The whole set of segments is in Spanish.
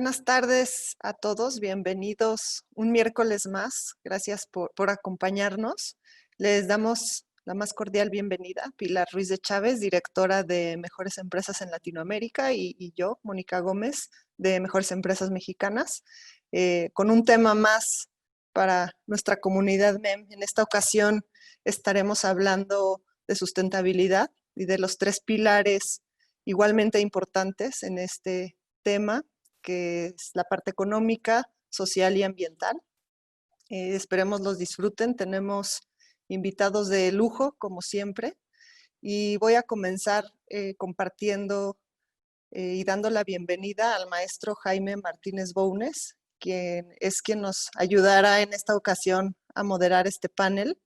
Buenas tardes a todos, bienvenidos un miércoles más. Gracias por acompañarnos. Les damos la más cordial bienvenida, Pilar Ruiz de Chávez, directora de Mejores Empresas en Latinoamérica, y yo, Mónica Gómez, de Mejores Empresas Mexicanas, con un tema más para nuestra comunidad MEM. En esta ocasión estaremos hablando de sustentabilidad y de los tres pilares igualmente importantes en este tema, que es la parte económica, social y ambiental. Esperemos los disfruten. Tenemos invitados de lujo, como siempre, y voy a comenzar compartiendo y dando la bienvenida al maestro Jaime Martínez Bounes, quien nos ayudará en esta ocasión a moderar este panel.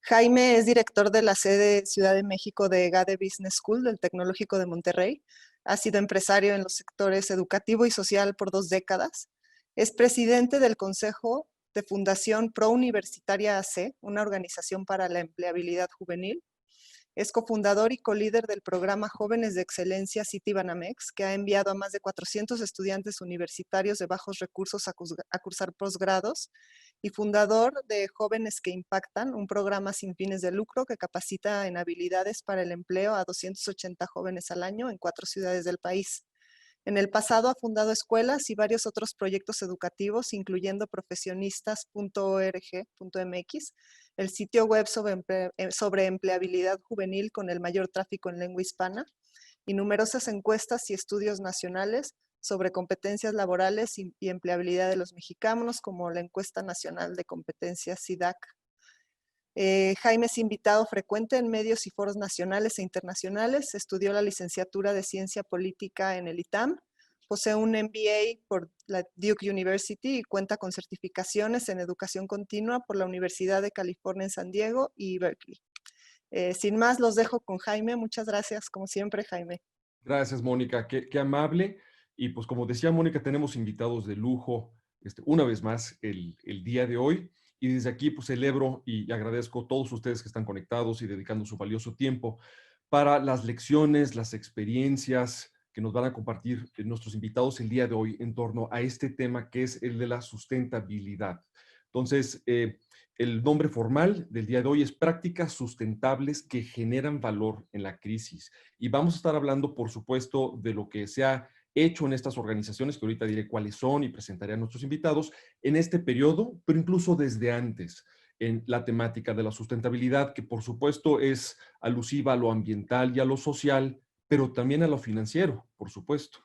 Jaime es director de la sede Ciudad de México de EGADE Business School del Tecnológico de Monterrey. Ha sido empresario en los sectores educativo y social por 2 décadas. Es presidente del Consejo de Fundación Pro Universitaria AC, una organización para la empleabilidad juvenil. Es cofundador y colíder del programa Jóvenes de Excelencia Citibanamex, que ha enviado a más de 400 estudiantes universitarios de bajos recursos a cursar posgrados, y fundador de Jóvenes que Impactan, un programa sin fines de lucro que capacita en habilidades para el empleo a 280 jóvenes al año en 4 ciudades del país. En el pasado ha fundado escuelas y varios otros proyectos educativos, incluyendo profesionistas.org.mx, el sitio web sobre empleabilidad juvenil con el mayor tráfico en lengua hispana, y numerosas encuestas y estudios nacionales sobre competencias laborales y empleabilidad de los mexicanos, como la Encuesta Nacional de Competencias SIDAC. Jaime es invitado frecuente en medios y foros nacionales e internacionales. Estudió la licenciatura de Ciencia Política en el ITAM. Posee un MBA por la Duke University y cuenta con certificaciones en educación continua por la Universidad de California en San Diego y Berkeley. Sin más, los dejo con Jaime. Muchas gracias, como siempre, Jaime. Gracias, Mónica. Qué amable. Y pues como decía Mónica, tenemos invitados de lujo una vez más el día de hoy. Y desde aquí pues celebro y agradezco a todos ustedes que están conectados y dedicando su valioso tiempo para las lecciones, las experiencias que nos van a compartir nuestros invitados el día de hoy en torno a este tema que es el de la sustentabilidad. Entonces, el nombre formal del día de hoy es Prácticas Sustentables que Generan Valor en la Crisis. Y vamos a estar hablando, por supuesto, de lo que se ha hecho en estas organizaciones, que ahorita diré cuáles son y presentaré a nuestros invitados, en este periodo, pero incluso desde antes, en la temática de la sustentabilidad, que por supuesto es alusiva a lo ambiental y a lo social, pero también a lo financiero, por supuesto.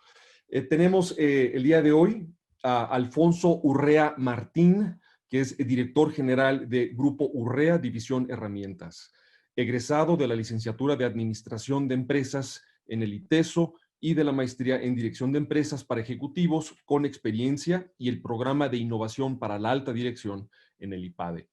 Tenemos el día de hoy a Alfonso Urrea Martín, que es director general de Grupo Urrea, División Herramientas, egresado de la licenciatura de Administración de Empresas en el ITESO y de la maestría en Dirección de Empresas para Ejecutivos con experiencia y el programa de Innovación para la Alta Dirección en el IPADE.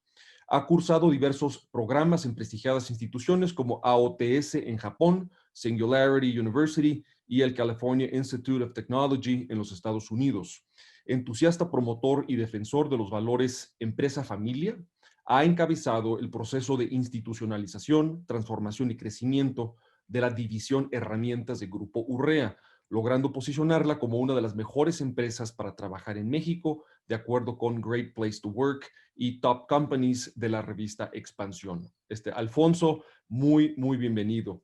Ha cursado diversos programas en prestigiadas instituciones como AOTS en Japón, Singularity University y el California Institute of Technology en los Estados Unidos. Entusiasta promotor y defensor de los valores empresa-familia, ha encabezado el proceso de institucionalización, transformación y crecimiento de la división Herramientas de Grupo Urrea, logrando posicionarla como una de las mejores empresas para trabajar en México, de acuerdo con Great Place to Work y Top Companies de la revista Expansión. Alfonso, muy bienvenido.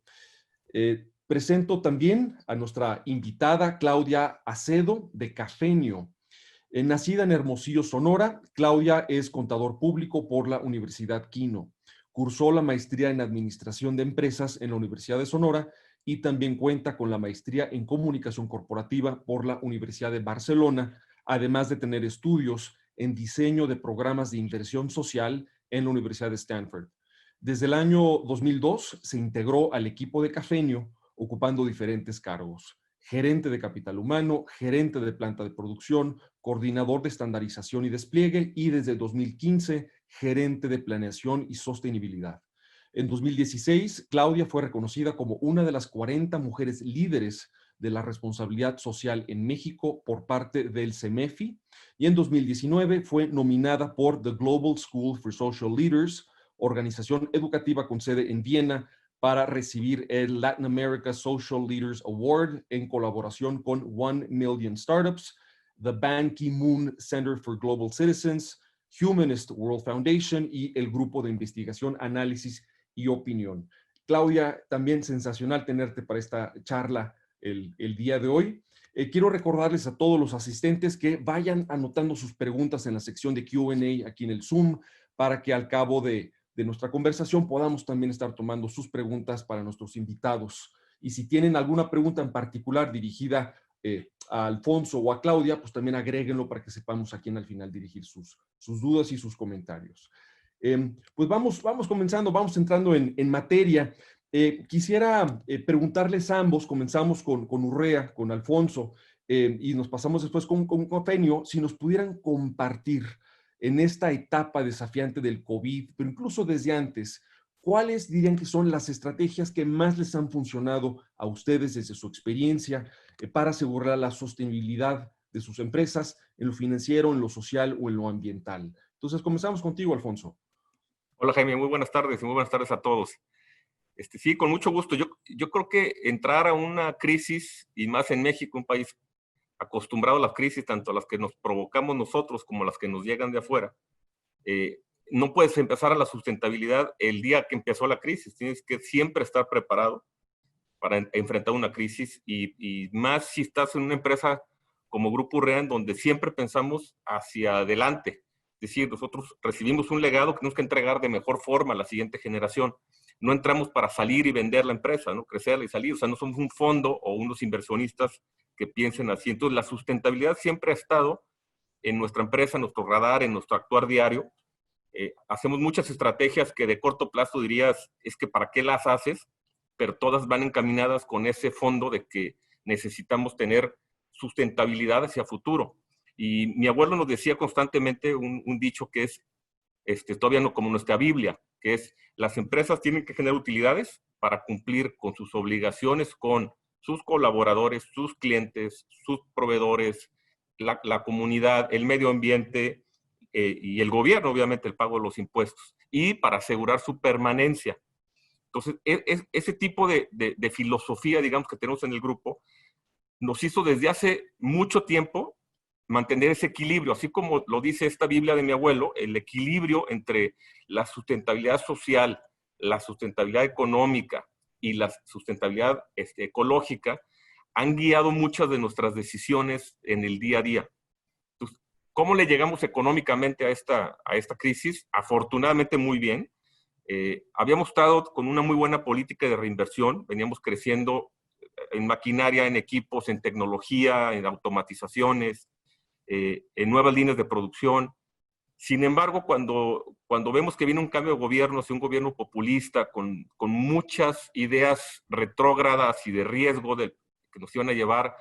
Presento también a nuestra invitada Claudia Acedo de Cafenio. Nacida en Hermosillo, Sonora, Claudia es contador público por la Universidad Quino. Cursó la maestría en Administración de Empresas en la Universidad de Sonora y también cuenta con la maestría en Comunicación Corporativa por la Universidad de Barcelona, además de tener estudios en diseño de programas de inversión social en la Universidad de Stanford. Desde el año 2002 se integró al equipo de Cafenio, ocupando diferentes cargos: gerente de capital humano, gerente de planta de producción, coordinador de estandarización y despliegue, y desde 2015, gerente de planeación y sostenibilidad. En 2016, Claudia fue reconocida como una de las 40 mujeres líderes de la responsabilidad social en México por parte del CEMEFI, y en 2019 fue nominada por The Global School for Social Leaders, organización educativa con sede en Viena, para recibir el Latin America Social Leaders Award en colaboración con 1 Million Startups, The Ban Ki-moon Center for Global Citizens, Humanist World Foundation y el Grupo de Investigación, Análisis y Opinión. Claudia, también sensacional tenerte para esta charla el día de hoy. Quiero recordarles a todos los asistentes que vayan anotando sus preguntas en la sección de Q&A aquí en el Zoom para que al cabo de nuestra conversación podamos también estar tomando sus preguntas para nuestros invitados. Y si tienen alguna pregunta en particular dirigida a Alfonso o a Claudia, pues también agréguenlo para que sepamos a quién al final dirigir sus dudas y sus comentarios. Pues vamos comenzando, vamos entrando en materia. Quisiera preguntarles a ambos, comenzamos con Urrea, con Alfonso, y nos pasamos después con Fenio, si nos pudieran compartir en esta etapa desafiante del COVID, pero incluso desde antes, ¿cuáles dirían que son las estrategias que más les han funcionado a ustedes desde su experiencia para asegurar la sostenibilidad de sus empresas en lo financiero, en lo social o en lo ambiental? Entonces, comenzamos contigo, Alfonso. Hola, Jaime, muy buenas tardes y muy buenas tardes a todos. Sí, con mucho gusto. Yo creo que entrar a una crisis, y más en México, un país acostumbrado a las crisis, tanto a las que nos provocamos nosotros como a las que nos llegan de afuera, no puedes empezar a la sustentabilidad el día que empezó la crisis. Tienes que siempre estar preparado para enfrentar una crisis y más si estás en una empresa como Grupo Urrea, en donde siempre pensamos hacia adelante. Es decir, nosotros recibimos un legado que tenemos que entregar de mejor forma a la siguiente generación. No entramos para salir y vender la empresa, ¿no? Crecerla y salir. O sea, no somos un fondo o unos inversionistas que piensen así. Entonces, la sustentabilidad siempre ha estado en nuestra empresa, en nuestro radar, en nuestro actuar diario. Hacemos muchas estrategias que de corto plazo dirías, es que ¿para qué las haces? Pero todas van encaminadas con ese fondo de que necesitamos tener sustentabilidad hacia futuro. Y mi abuelo nos decía constantemente un dicho que es, todavía no como nuestra Biblia, que es, las empresas tienen que generar utilidades para cumplir con sus obligaciones con sus colaboradores, sus clientes, sus proveedores, la comunidad, el medio ambiente y el gobierno, obviamente, el pago de los impuestos, y para asegurar su permanencia. Entonces, ese tipo de filosofía, digamos, que tenemos en el grupo, nos hizo desde hace mucho tiempo mantener ese equilibrio, así como lo dice esta Biblia de mi abuelo, el equilibrio entre la sustentabilidad social, la sustentabilidad económica y la sustentabilidad ecológica, han guiado muchas de nuestras decisiones en el día a día. Entonces, ¿cómo le llegamos económicamente a esta crisis? Afortunadamente muy bien. Habíamos estado con una muy buena política de reinversión, veníamos creciendo en maquinaria, en equipos, en tecnología, en automatizaciones, en nuevas líneas de producción. Sin embargo, cuando vemos que viene un cambio de gobierno, hacia un gobierno populista, con muchas ideas retrógradas y de riesgo que nos iban a llevar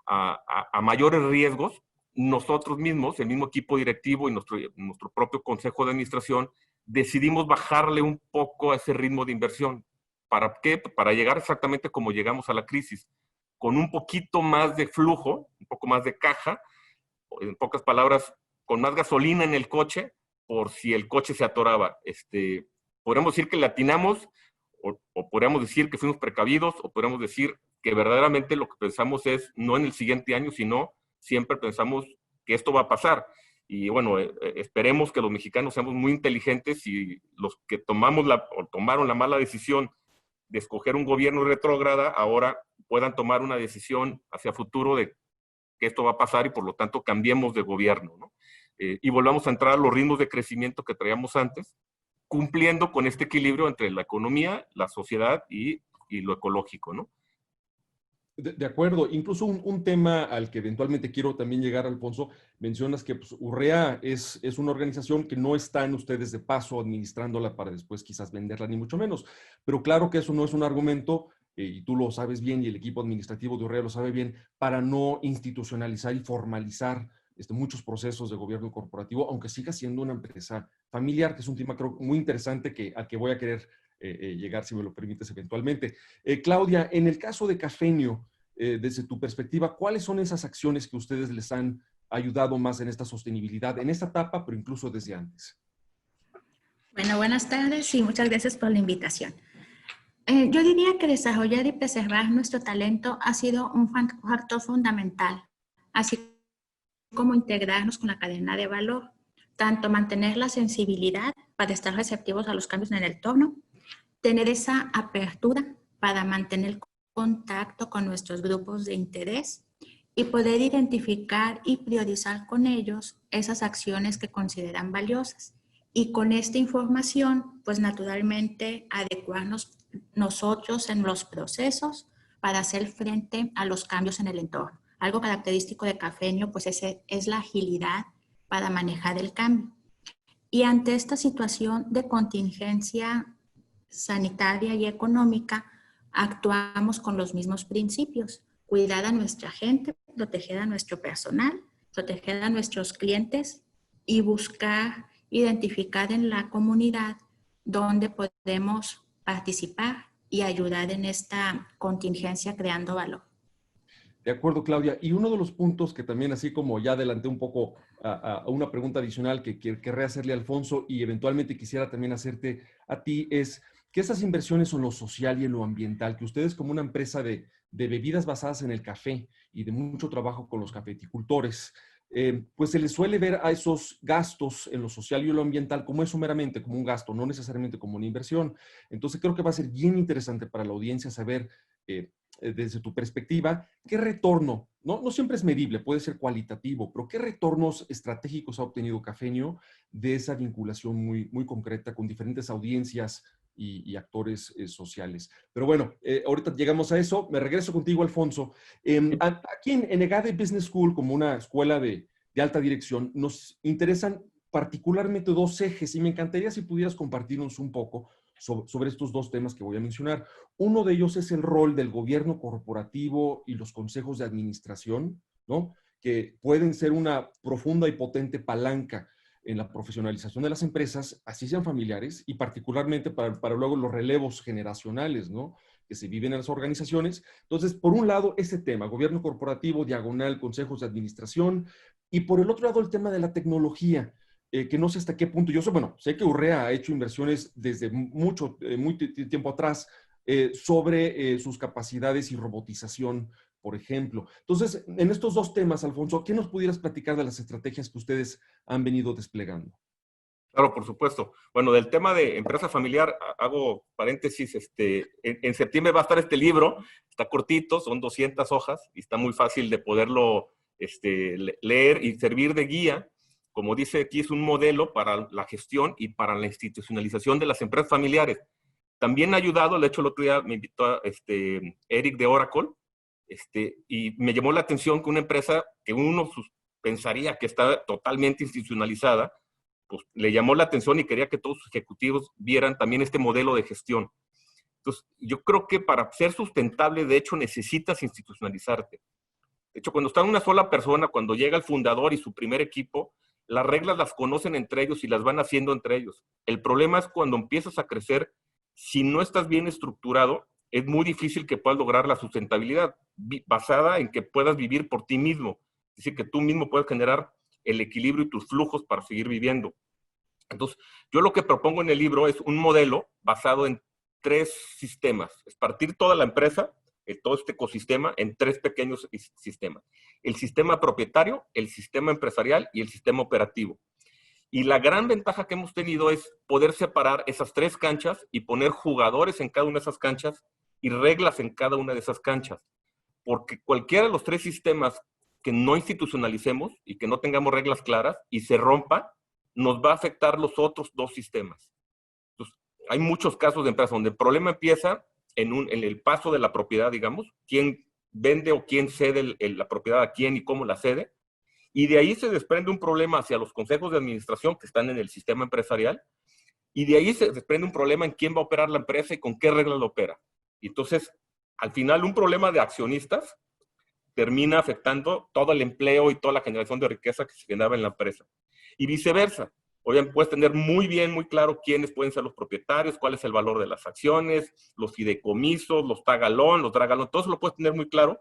a mayores riesgos, nosotros mismos, el mismo equipo directivo y nuestro propio consejo de administración, decidimos bajarle un poco a ese ritmo de inversión. ¿Para qué? Para llegar exactamente como llegamos a la crisis, con un poquito más de flujo, un poco más de caja, en pocas palabras, con más gasolina en el coche, por si el coche se atoraba. Podríamos decir que le atinamos, o podríamos decir que fuimos precavidos, o podríamos decir que verdaderamente lo que pensamos es, no en el siguiente año, sino siempre pensamos que esto va a pasar. Y bueno, esperemos que los mexicanos seamos muy inteligentes y los que tomaron la mala decisión de escoger un gobierno retrógrada, ahora puedan tomar una decisión hacia futuro de que esto va a pasar y por lo tanto cambiemos de gobierno, ¿no? Y volvamos a entrar a los ritmos de crecimiento que traíamos antes, cumpliendo con este equilibrio entre la economía, la sociedad y lo ecológico, ¿no? De acuerdo, incluso un tema al que eventualmente quiero también llegar, Alfonso, mencionas que pues, Urrea es una organización que no están ustedes de paso administrándola para después quizás venderla, ni mucho menos, pero claro que eso no es un argumento, y tú lo sabes bien y el equipo administrativo de Urrea lo sabe bien, para no institucionalizar y formalizar muchos procesos de gobierno corporativo, aunque siga siendo una empresa familiar, que es un tema creo muy interesante al que voy a querer llegar, si me lo permites, eventualmente. Claudia, en el caso de Cafenio, desde tu perspectiva, ¿cuáles son esas acciones que ustedes les han ayudado más en esta sostenibilidad, en esta etapa, pero incluso desde antes? Bueno, buenas tardes y muchas gracias por la invitación. Yo diría que desarrollar y preservar nuestro talento ha sido un factor fundamental, así como integrarnos con la cadena de valor, tanto mantener la sensibilidad para estar receptivos a los cambios en el entorno, tener esa apertura para mantener contacto con nuestros grupos de interés y poder identificar y priorizar con ellos esas acciones que consideran valiosas. Y con esta información, pues naturalmente adecuarnos nosotros en los procesos para hacer frente a los cambios en el entorno. Algo característico de Cafeño, pues es la agilidad para manejar el cambio. Y ante esta situación de contingencia sanitaria y económica, actuamos con los mismos principios: cuidar a nuestra gente, proteger a nuestro personal, proteger a nuestros clientes y buscar identificar en la comunidad donde podemos participar y ayudar en esta contingencia creando valor. De acuerdo, Claudia. Y uno de los puntos que también, así como ya adelanté un poco a una pregunta adicional que querré hacerle a Alfonso y eventualmente quisiera también hacerte a ti, es que esas inversiones en lo social y en lo ambiental, que ustedes como una empresa de bebidas basadas en el café y de mucho trabajo con los cafeticultores, pues se les suele ver a esos gastos en lo social y en lo ambiental como eso meramente, como un gasto, no necesariamente como una inversión. Entonces creo que va a ser bien interesante para la audiencia saber, desde tu perspectiva, qué retorno, no siempre es medible, puede ser cualitativo, pero qué retornos estratégicos ha obtenido Cafeño de esa vinculación muy concreta con diferentes audiencias y actores sociales. Pero bueno, ahorita llegamos a eso. Me regreso contigo, Alfonso. Aquí en EGADE Business School, como una escuela de alta dirección, nos interesan particularmente dos ejes y me encantaría si pudieras compartirnos un poco sobre estos dos temas que voy a mencionar. Uno de ellos es el rol del gobierno corporativo y los consejos de administración, ¿no? Que pueden ser una profunda y potente palanca en la profesionalización de las empresas, así sean familiares, y particularmente para luego los relevos generacionales, ¿no?, que se viven en las organizaciones. Entonces, por un lado, ese tema, gobierno corporativo, diagonal, consejos de administración, y por el otro lado, el tema de la tecnología, que no sé hasta qué punto. Yo sé que Urrea ha hecho inversiones desde muy tiempo atrás sobre sus capacidades y robotización, por ejemplo. Entonces, en estos dos temas, Alfonso, ¿qué nos pudieras platicar de las estrategias que ustedes han venido desplegando? Claro, por supuesto. Bueno, del tema de empresa familiar, hago paréntesis, en septiembre va a estar este libro, está cortito, son 200 hojas y está muy fácil de poderlo leer y servir de guía. Como dice aquí, es un modelo para la gestión y para la institucionalización de las empresas familiares. También ha ayudado, de hecho el otro día me invitó a Eric de Oracle, y me llamó la atención que una empresa que uno pensaría que está totalmente institucionalizada, pues le llamó la atención y quería que todos sus ejecutivos vieran también este modelo de gestión. Entonces, yo creo que para ser sustentable, de hecho, necesitas institucionalizarte. De hecho, cuando está una sola persona, cuando llega el fundador y su primer equipo, las reglas las conocen entre ellos y las van haciendo entre ellos. El problema es cuando empiezas a crecer, si no estás bien estructurado, es muy difícil que puedas lograr la sustentabilidad basada en que puedas vivir por ti mismo. Es decir, que tú mismo puedes generar el equilibrio y tus flujos para seguir viviendo. Entonces, yo lo que propongo en el libro es un modelo basado en 3 sistemas. Es partir toda la empresa, todo este ecosistema, en 3 pequeños sistemas. El sistema propietario, el sistema empresarial y el sistema operativo. Y la gran ventaja que hemos tenido es poder separar esas 3 canchas y poner jugadores en cada una de esas canchas y reglas en cada una de esas canchas. Porque cualquiera de los 3 sistemas que no institucionalicemos y que no tengamos reglas claras y se rompa, nos va a afectar los otros 2 sistemas. Entonces, hay muchos casos de empresas donde el problema empieza en el paso de la propiedad, digamos, quién vende o quién cede la propiedad a quién y cómo la cede, y de ahí se desprende un problema hacia los consejos de administración que están en el sistema empresarial, y de ahí se desprende un problema en quién va a operar la empresa y con qué reglas la opera. Y entonces, al final, un problema de accionistas termina afectando todo el empleo y toda la generación de riqueza que se generaba en la empresa. Y viceversa. Obviamente puedes tener muy claro quiénes pueden ser los propietarios, cuál es el valor de las acciones, los fideicomisos, los tagalón, los dragalón, todo eso lo puedes tener muy claro,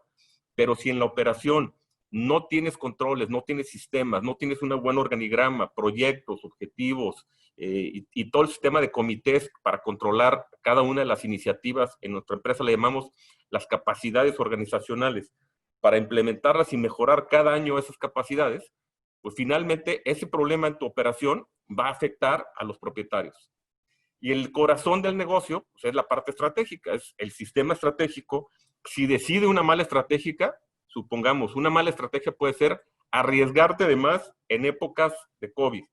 pero si en la operación no tienes controles, no tienes sistemas, no tienes un buen organigrama, proyectos, objetivos y todo el sistema de comités para controlar cada una de las iniciativas, en nuestra empresa le llamamos las capacidades organizacionales, para implementarlas y mejorar cada año esas capacidades, pues finalmente ese problema en tu operación va a afectar a los propietarios. Y el corazón del negocio pues, es la parte estratégica, es el sistema estratégico. Si decide una mala estratégica, supongamos, una mala estrategia puede ser arriesgarte de más en épocas de COVID,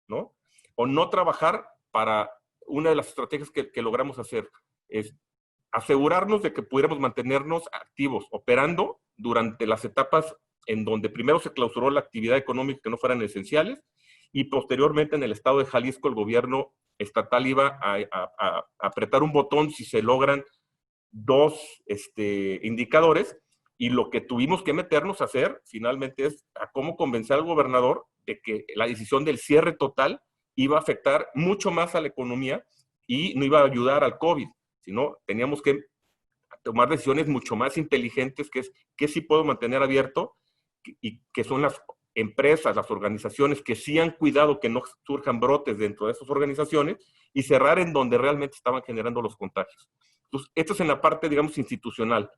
¿no? O no trabajar para una de las estrategias que logramos hacer es asegurarnos de que pudiéramos mantenernos activos, operando durante las etapas en donde primero se clausuró la actividad económica que no fueran esenciales y posteriormente en el estado de Jalisco el gobierno estatal iba a apretar un botón si se logran dos indicadores, y lo que tuvimos que meternos a hacer finalmente es a cómo convencer al gobernador de que la decisión del cierre total iba a afectar mucho más a la economía y no iba a ayudar al COVID, sino teníamos que tomar decisiones mucho más inteligentes, que es qué sí puedo mantener abierto y que son las empresas, las organizaciones que sí han cuidado que no surjan brotes dentro de esas organizaciones y cerrar en donde realmente estaban generando los contagios. Entonces, esto es en la parte, digamos, institucional.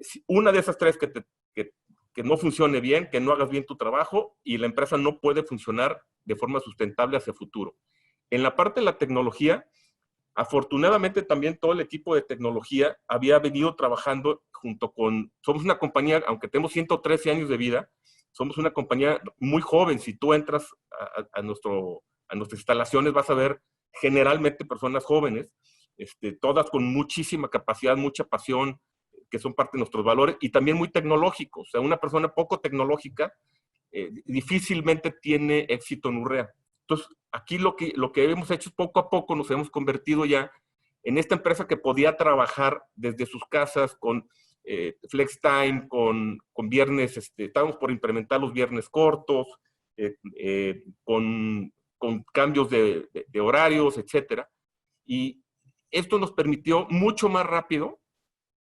Si una de esas tres que no funcione bien, que no hagas bien tu trabajo y la empresa no puede funcionar de forma sustentable hacia el futuro. En la parte de la tecnología, afortunadamente también todo el equipo de tecnología había venido trabajando junto con, somos una compañía, aunque tenemos 113 años de vida, somos una compañía muy joven. Si tú entras a nuestras instalaciones vas a ver generalmente personas jóvenes, todas con muchísima capacidad, mucha pasión, que son parte de nuestros valores, y también muy tecnológicos. O sea, una persona poco tecnológica difícilmente tiene éxito en Urrea. Entonces, aquí lo que hemos hecho es poco a poco nos hemos convertido ya en esta empresa que podía trabajar desde sus casas con flex time, con viernes, estábamos por implementar los viernes cortos, con cambios de horarios, etcétera. Y esto nos permitió mucho más rápido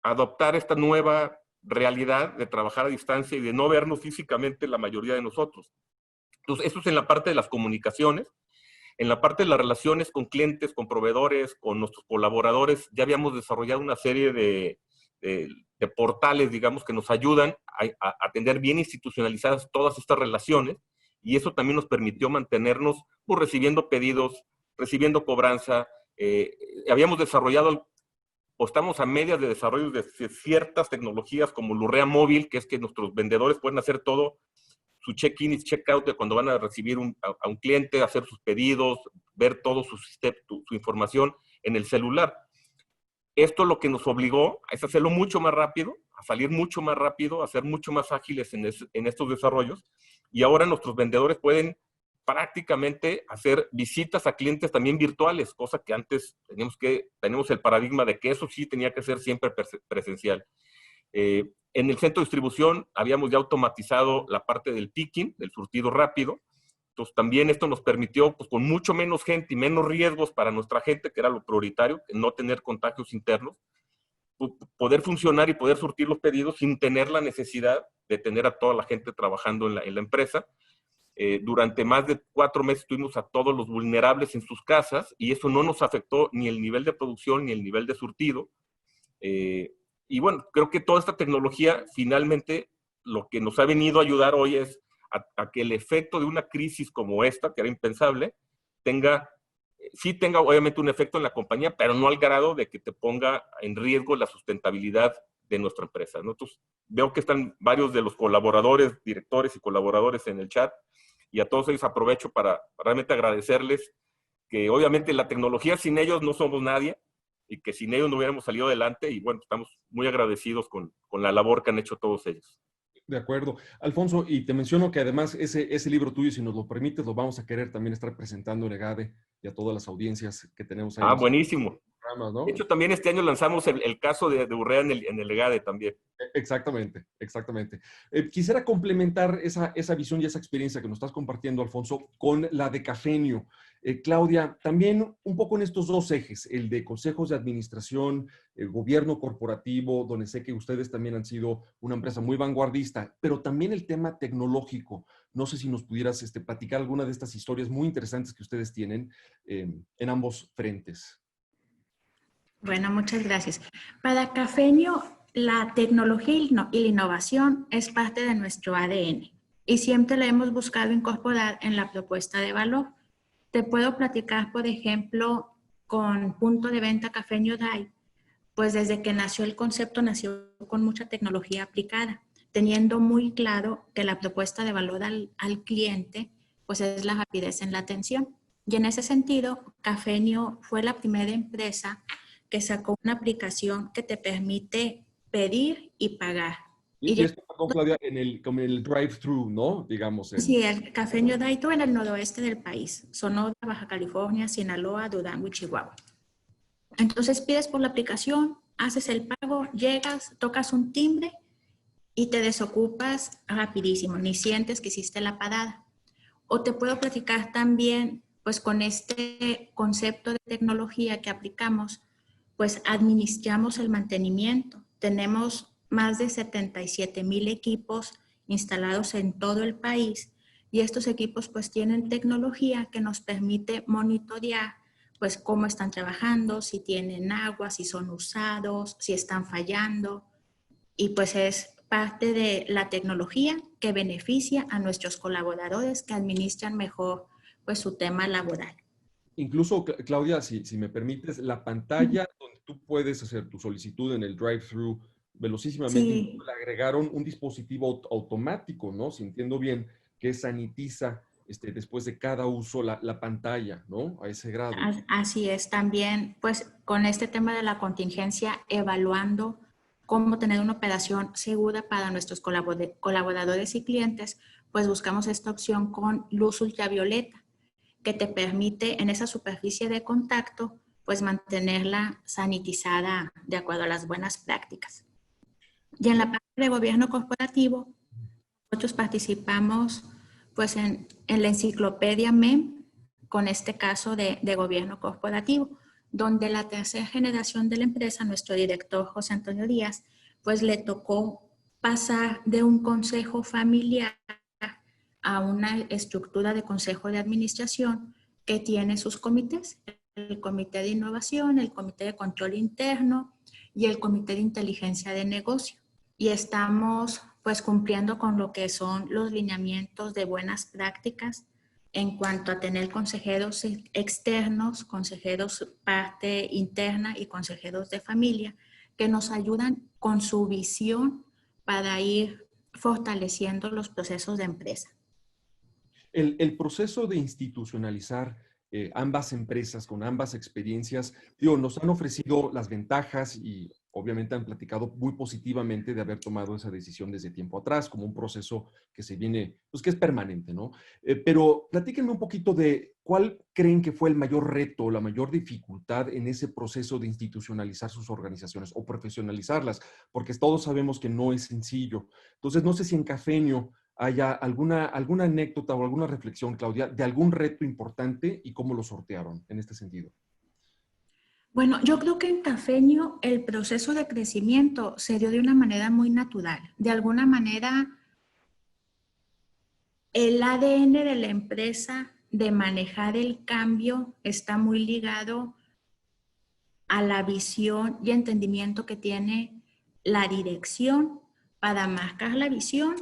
adoptar esta nueva realidad de trabajar a distancia y de no vernos físicamente la mayoría de nosotros. Entonces, esto es en la parte de las comunicaciones. En la parte de las relaciones con clientes, con proveedores, con nuestros colaboradores, ya habíamos desarrollado una serie de portales, digamos, que nos ayudan a tener bien institucionalizadas todas estas relaciones, y eso también nos permitió mantenernos pues, recibiendo pedidos, recibiendo cobranza. Habíamos desarrollado, o estamos a medias de desarrollo de ciertas tecnologías como Urrea Móvil, que es que nuestros vendedores pueden hacer todo, su check-in y check-out de cuando van a recibir a un cliente, hacer sus pedidos, ver todo su información en el celular. Esto lo que nos obligó es hacerlo mucho más rápido, a salir mucho más rápido, a ser mucho más ágiles en estos desarrollos. Y ahora nuestros vendedores pueden prácticamente hacer visitas a clientes también virtuales, cosa que antes teníamos el paradigma de que eso sí tenía que ser siempre presencial. En el centro de distribución habíamos ya automatizado la parte del picking, del surtido rápido. Entonces también esto nos permitió, pues con mucho menos gente y menos riesgos para nuestra gente, que era lo prioritario, no tener contagios internos, poder funcionar y poder surtir los pedidos sin tener la necesidad de tener a toda la gente trabajando en la empresa. Durante más de 4 meses tuvimos a todos los vulnerables en sus casas y eso no nos afectó ni el nivel de producción ni el nivel de surtido. Y bueno, creo que toda esta tecnología finalmente lo que nos ha venido a ayudar hoy es a que el efecto de una crisis como esta, que era impensable, sí tenga obviamente un efecto en la compañía, pero no al grado de que te ponga en riesgo la sustentabilidad de nuestra empresa, ¿no? Entonces, veo que están varios de los colaboradores, directores y colaboradores en el chat, y a todos ellos aprovecho para realmente agradecerles que obviamente la tecnología sin ellos no somos nadie, y que sin ellos no hubiéramos salido adelante, y bueno, estamos muy agradecidos con la labor que han hecho todos ellos. De acuerdo. Alfonso, y te menciono que además ese libro tuyo, si nos lo permites, lo vamos a querer también estar presentando en EGADE y a todas las audiencias que tenemos ahí. Buenísimo. Programas, ¿no? De hecho, también este año lanzamos el caso de Urrea en el EGADE también. Exactamente, exactamente. Quisiera complementar esa visión y esa experiencia que nos estás compartiendo, Alfonso, con la de Cafenio. Claudia, también un poco en estos dos ejes, el de consejos de administración, el gobierno corporativo, donde sé que ustedes también han sido una empresa muy vanguardista, pero también el tema tecnológico. No sé si nos pudieras platicar alguna de estas historias muy interesantes que ustedes tienen en ambos frentes. Bueno, muchas gracias. Para Cafenio, la tecnología y la innovación es parte de nuestro ADN. y siempre la hemos buscado incorporar en la propuesta de valor. Te puedo platicar, por ejemplo, con punto de venta Café New Day, pues desde que nació el concepto, nació con mucha tecnología aplicada, teniendo muy claro que la propuesta de valor al cliente, pues es la rapidez en la atención. Y en ese sentido, Cafenio fue la primera empresa que sacó una aplicación que te permite pedir y pagar. Y esto, perdón, Claudia, como en el drive-thru, ¿no? Digamos. Sí, el Cafenio Daito en el noroeste del país, Sonora, Baja California, Sinaloa, Durango y Chihuahua. Entonces pides por la aplicación, haces el pago, llegas, tocas un timbre y te desocupas rapidísimo, ni sientes que hiciste la parada. O te puedo platicar también, pues con este concepto de tecnología que aplicamos, pues administramos el mantenimiento. Tenemos más de 77,000 equipos instalados en todo el país y estos equipos pues tienen tecnología que nos permite monitorear pues cómo están trabajando, si tienen agua, si son usados, si están fallando, y pues es parte de la tecnología que beneficia a nuestros colaboradores que administran mejor pues su tema laboral. Incluso, Claudia, si me permites, la pantalla donde tú puedes hacer tu solicitud en el drive-thru velocísimamente, Sí. le agregaron un dispositivo automático, ¿no? Si entiendo bien, que sanitiza después de cada uso la pantalla, ¿no? A ese grado. Así es, también pues con este tema de la contingencia, evaluando cómo tener una operación segura para nuestros colaboradores y clientes, pues buscamos esta opción con luz ultravioleta, que te permite en esa superficie de contacto, pues mantenerla sanitizada de acuerdo a las buenas prácticas. Y en la parte de gobierno corporativo, nosotros participamos pues en la enciclopedia MEM, con este caso de gobierno corporativo, donde la tercera generación de la empresa, nuestro director José Antonio Díaz, pues le tocó pasar de un consejo familiar a una estructura de consejo de administración que tiene sus comités, el comité de innovación, el comité de control interno y el comité de inteligencia de negocio. Y estamos pues cumpliendo con lo que son los lineamientos de buenas prácticas en cuanto a tener consejeros externos, consejeros parte interna y consejeros de familia que nos ayudan con su visión para ir fortaleciendo los procesos de empresa. El proceso de institucionalizar ambas empresas con ambas experiencias, digo, nos han ofrecido las ventajas y obviamente han platicado muy positivamente de haber tomado esa decisión desde tiempo atrás, como un proceso que se viene, pues que es permanente, ¿no? Pero platíquenme un poquito de cuál creen que fue el mayor reto, la mayor dificultad en ese proceso de institucionalizar sus organizaciones o profesionalizarlas, porque todos sabemos que no es sencillo. Entonces, no sé si en Cafenio haya alguna anécdota o alguna reflexión, Claudia, de algún reto importante y cómo lo sortearon en este sentido. Bueno, yo creo que en Cafenio el proceso de crecimiento se dio de una manera muy natural. De alguna manera, el ADN de la empresa de manejar el cambio está muy ligado a la visión y entendimiento que tiene la dirección para marcar la visión,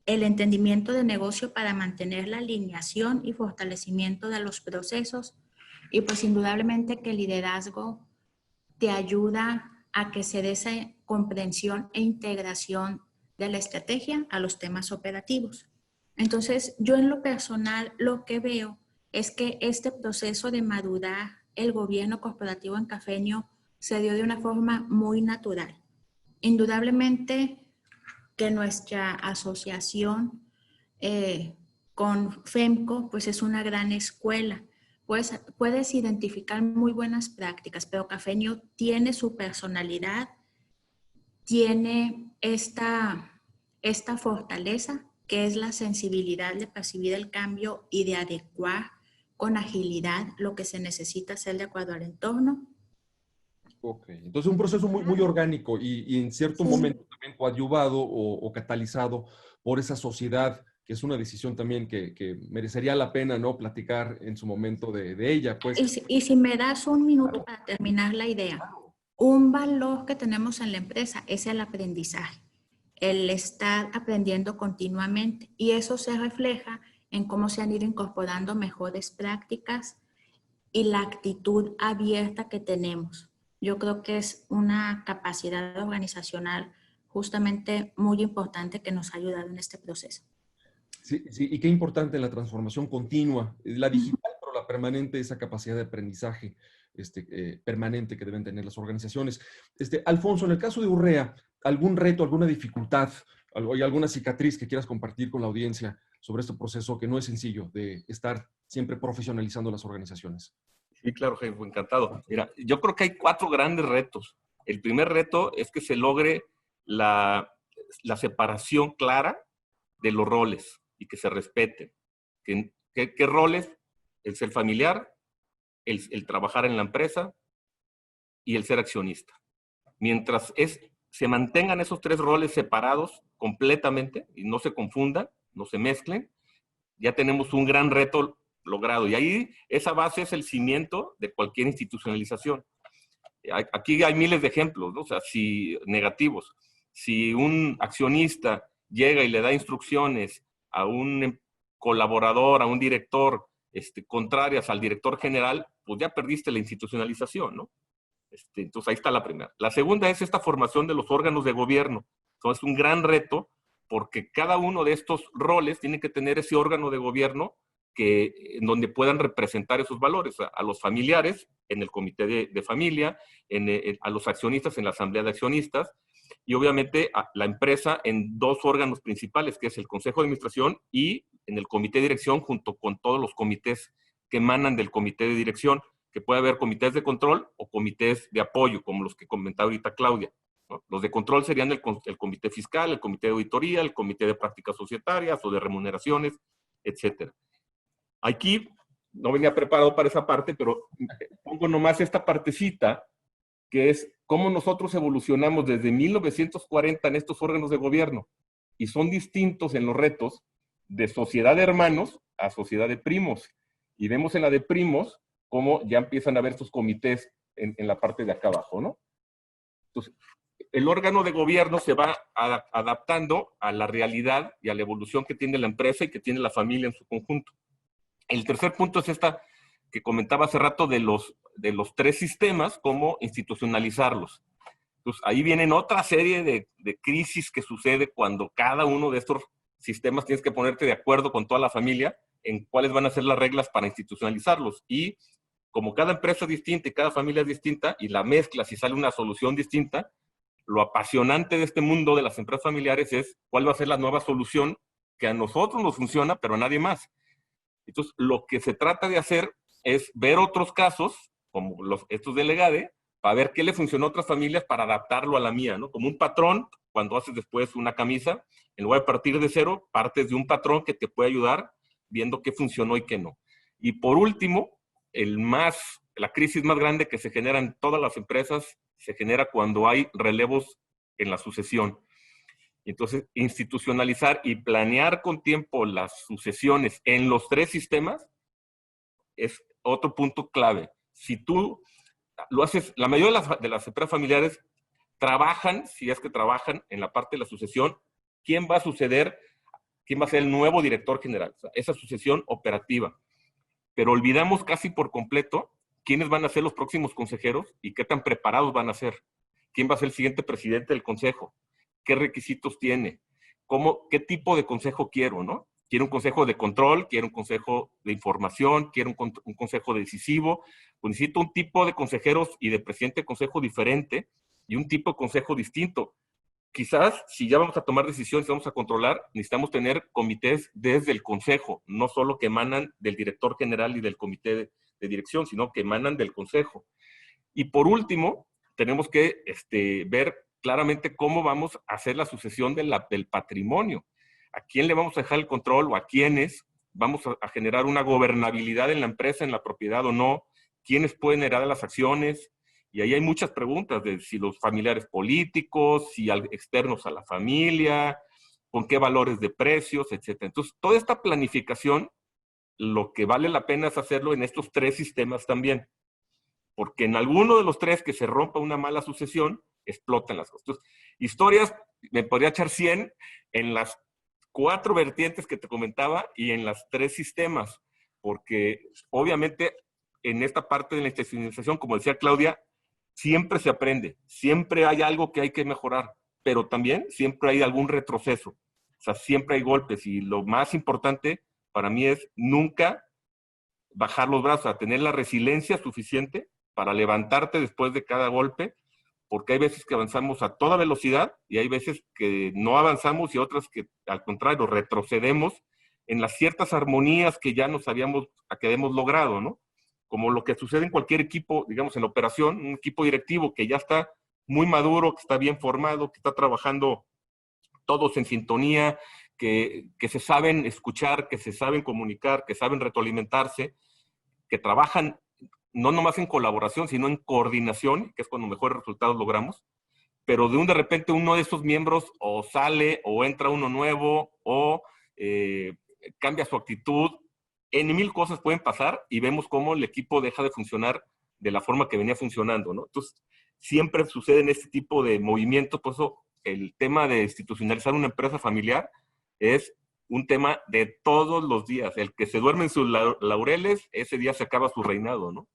el entendimiento de negocio para mantener la alineación y fortalecimiento de los procesos, y pues indudablemente que el liderazgo te ayuda a que se dé esa comprensión e integración de la estrategia a los temas operativos. Entonces, yo en lo personal lo que veo es que este proceso de madurar el gobierno corporativo en Cafenio se dio de una forma muy natural. Indudablemente que nuestra asociación con FEMCO pues es una gran escuela. Puedes identificar muy buenas prácticas, pero Cafenio tiene su personalidad, tiene esta fortaleza que es la sensibilidad de percibir el cambio y de adecuar con agilidad lo que se necesita hacer de acuerdo al entorno. Ok, entonces un proceso muy orgánico y en cierto momento también coadyuvado o catalizado por esa sociedad, que es una decisión también que merecería la pena, ¿no? Platicar en su momento de ella, pues. Y si me das un minuto para terminar la idea, un valor que tenemos en la empresa es el aprendizaje. el estar aprendiendo continuamente. Y eso se refleja en cómo se han ido incorporando mejores prácticas y la actitud abierta que tenemos. Yo creo que es una capacidad organizacional justamente muy importante que nos ha ayudado en este proceso. Sí, sí, y qué importante la transformación continua, la digital, pero la permanente, esa capacidad de aprendizaje permanente que deben tener las organizaciones. Alfonso, en el caso de Urrea, ¿algún reto, alguna dificultad, y alguna cicatriz que quieras compartir con la audiencia sobre este proceso que no es sencillo de estar siempre profesionalizando las organizaciones? Sí, claro, Jaime, encantado. Mira, yo creo que hay 4 grandes retos. El primer reto es que se logre la separación clara de los roles y que se respeten. ¿Qué roles? El ser familiar, el trabajar en la empresa y el ser accionista. Mientras se mantengan esos 3 roles separados completamente y no se confundan, no se mezclen, ya tenemos un gran reto logrado. Y ahí esa base es el cimiento de cualquier institucionalización. Aquí hay miles de ejemplos, ¿no? O sea, negativos. Si un accionista llega y le da instrucciones a un colaborador, a un director, contrarias al director general, pues ya perdiste la institucionalización, ¿no? Entonces ahí está la primera. La segunda es esta formación de los órganos de gobierno. Entonces es un gran reto porque cada uno de estos roles tiene que tener ese órgano de gobierno en donde puedan representar esos valores. A los familiares en el comité de familia, a los accionistas en la asamblea de accionistas y obviamente a la empresa en 2 órganos principales, que es el consejo de administración y en el comité de dirección junto con todos los comités que emanan del comité de dirección, que puede haber comités de control o comités de apoyo, como los que comentaba ahorita Claudia, ¿no? Los de control serían el comité fiscal, el comité de auditoría, el comité de prácticas societarias o de remuneraciones, etc. Aquí no venía preparado para esa parte, pero pongo nomás esta partecita, que es cómo nosotros evolucionamos desde 1940 en estos órganos de gobierno, y son distintos en los retos de sociedad de hermanos a sociedad de primos. Y vemos en la de primos cómo ya empiezan a haber estos comités en la parte de acá abajo, ¿no? Entonces, el órgano de gobierno se va adaptando a la realidad y a la evolución que tiene la empresa y que tiene la familia en su conjunto. El tercer punto es esta que comentaba hace rato de los 3 sistemas, cómo institucionalizarlos. Entonces, ahí vienen otra serie de crisis que sucede cuando cada uno de estos sistemas tienes que ponerte de acuerdo con toda la familia en cuáles van a ser las reglas para institucionalizarlos. Y como cada empresa es distinta y cada familia es distinta, y la mezcla si sale una solución distinta, lo apasionante de este mundo de las empresas familiares es cuál va a ser la nueva solución que a nosotros nos funciona, pero a nadie más. Entonces, lo que se trata de hacer es ver otros casos, como estos de Legade, para ver qué le funcionó a otras familias para adaptarlo a la mía, ¿no? Como un patrón, cuando haces después una camisa, en lugar de partir de cero, partes de un patrón que te puede ayudar viendo qué funcionó y qué no. Y por último, la crisis más grande que se genera en todas las empresas se genera cuando hay relevos en la sucesión. Entonces, institucionalizar y planear con tiempo las sucesiones en los 3 sistemas es otro punto clave. Si tú lo haces, la mayoría de las empresas familiares trabajan, si es que trabajan en la parte de la sucesión, ¿quién va a suceder? ¿Quién va a ser el nuevo director general? O sea, esa sucesión operativa. Pero olvidamos casi por completo quiénes van a ser los próximos consejeros y qué tan preparados van a ser. ¿Quién va a ser el siguiente presidente del consejo? ¿Qué requisitos tiene? ¿Qué tipo de consejo quiero, no? ¿Quiero un consejo de control? ¿Quiero un consejo de información? ¿Quiero un consejo decisivo? Pues necesito un tipo de consejeros y de presidente de consejo diferente y un tipo de consejo distinto. Quizás, si ya vamos a tomar decisiones, vamos a controlar, necesitamos tener comités desde el consejo, no solo que emanan del director general y del comité de dirección, sino que emanan del consejo. Y por último, tenemos que ver claramente cómo vamos a hacer la sucesión del patrimonio. ¿A quién le vamos a dejar el control o a quiénes vamos a generar una gobernabilidad en la empresa, en la propiedad o no? ¿Quiénes pueden heredar las acciones? Y ahí hay muchas preguntas de si los familiares políticos, si externos a la familia, con qué valores de precios, etc. Entonces, toda esta planificación, lo que vale la pena es hacerlo en estos 3 sistemas también. Porque en alguno de los 3 que se rompa una mala sucesión, explotan las cosas. Entonces, historias me podría echar 100 en las 4 vertientes que te comentaba y en las 3 sistemas, porque obviamente en esta parte de la institucionalización, como decía Claudia, siempre se aprende, siempre hay algo que hay que mejorar, pero también siempre hay algún retroceso, o sea, siempre hay golpes, y lo más importante para mí es nunca bajar los brazos, a tener la resiliencia suficiente para levantarte después de cada golpe, porque hay veces que avanzamos a toda velocidad y hay veces que no avanzamos y otras que al contrario retrocedemos en las ciertas armonías que ya que hemos logrado, ¿no? Como lo que sucede en cualquier equipo, digamos en la operación, un equipo directivo que ya está muy maduro, que está bien formado, que está trabajando todos en sintonía, que se saben escuchar, que se saben comunicar, que saben retroalimentarse, que trabajan no nomás en colaboración, sino en coordinación, que es cuando mejores resultados logramos, pero de repente uno de esos miembros o sale, o entra uno nuevo, o cambia su actitud, en 1000 cosas pueden pasar, y vemos cómo el equipo deja de funcionar de la forma que venía funcionando, ¿no? Entonces, siempre suceden este tipo de movimientos, por eso el tema de institucionalizar una empresa familiar es un tema de todos los días. El que se duerme en sus laureles, ese día se acaba su reinado, ¿no?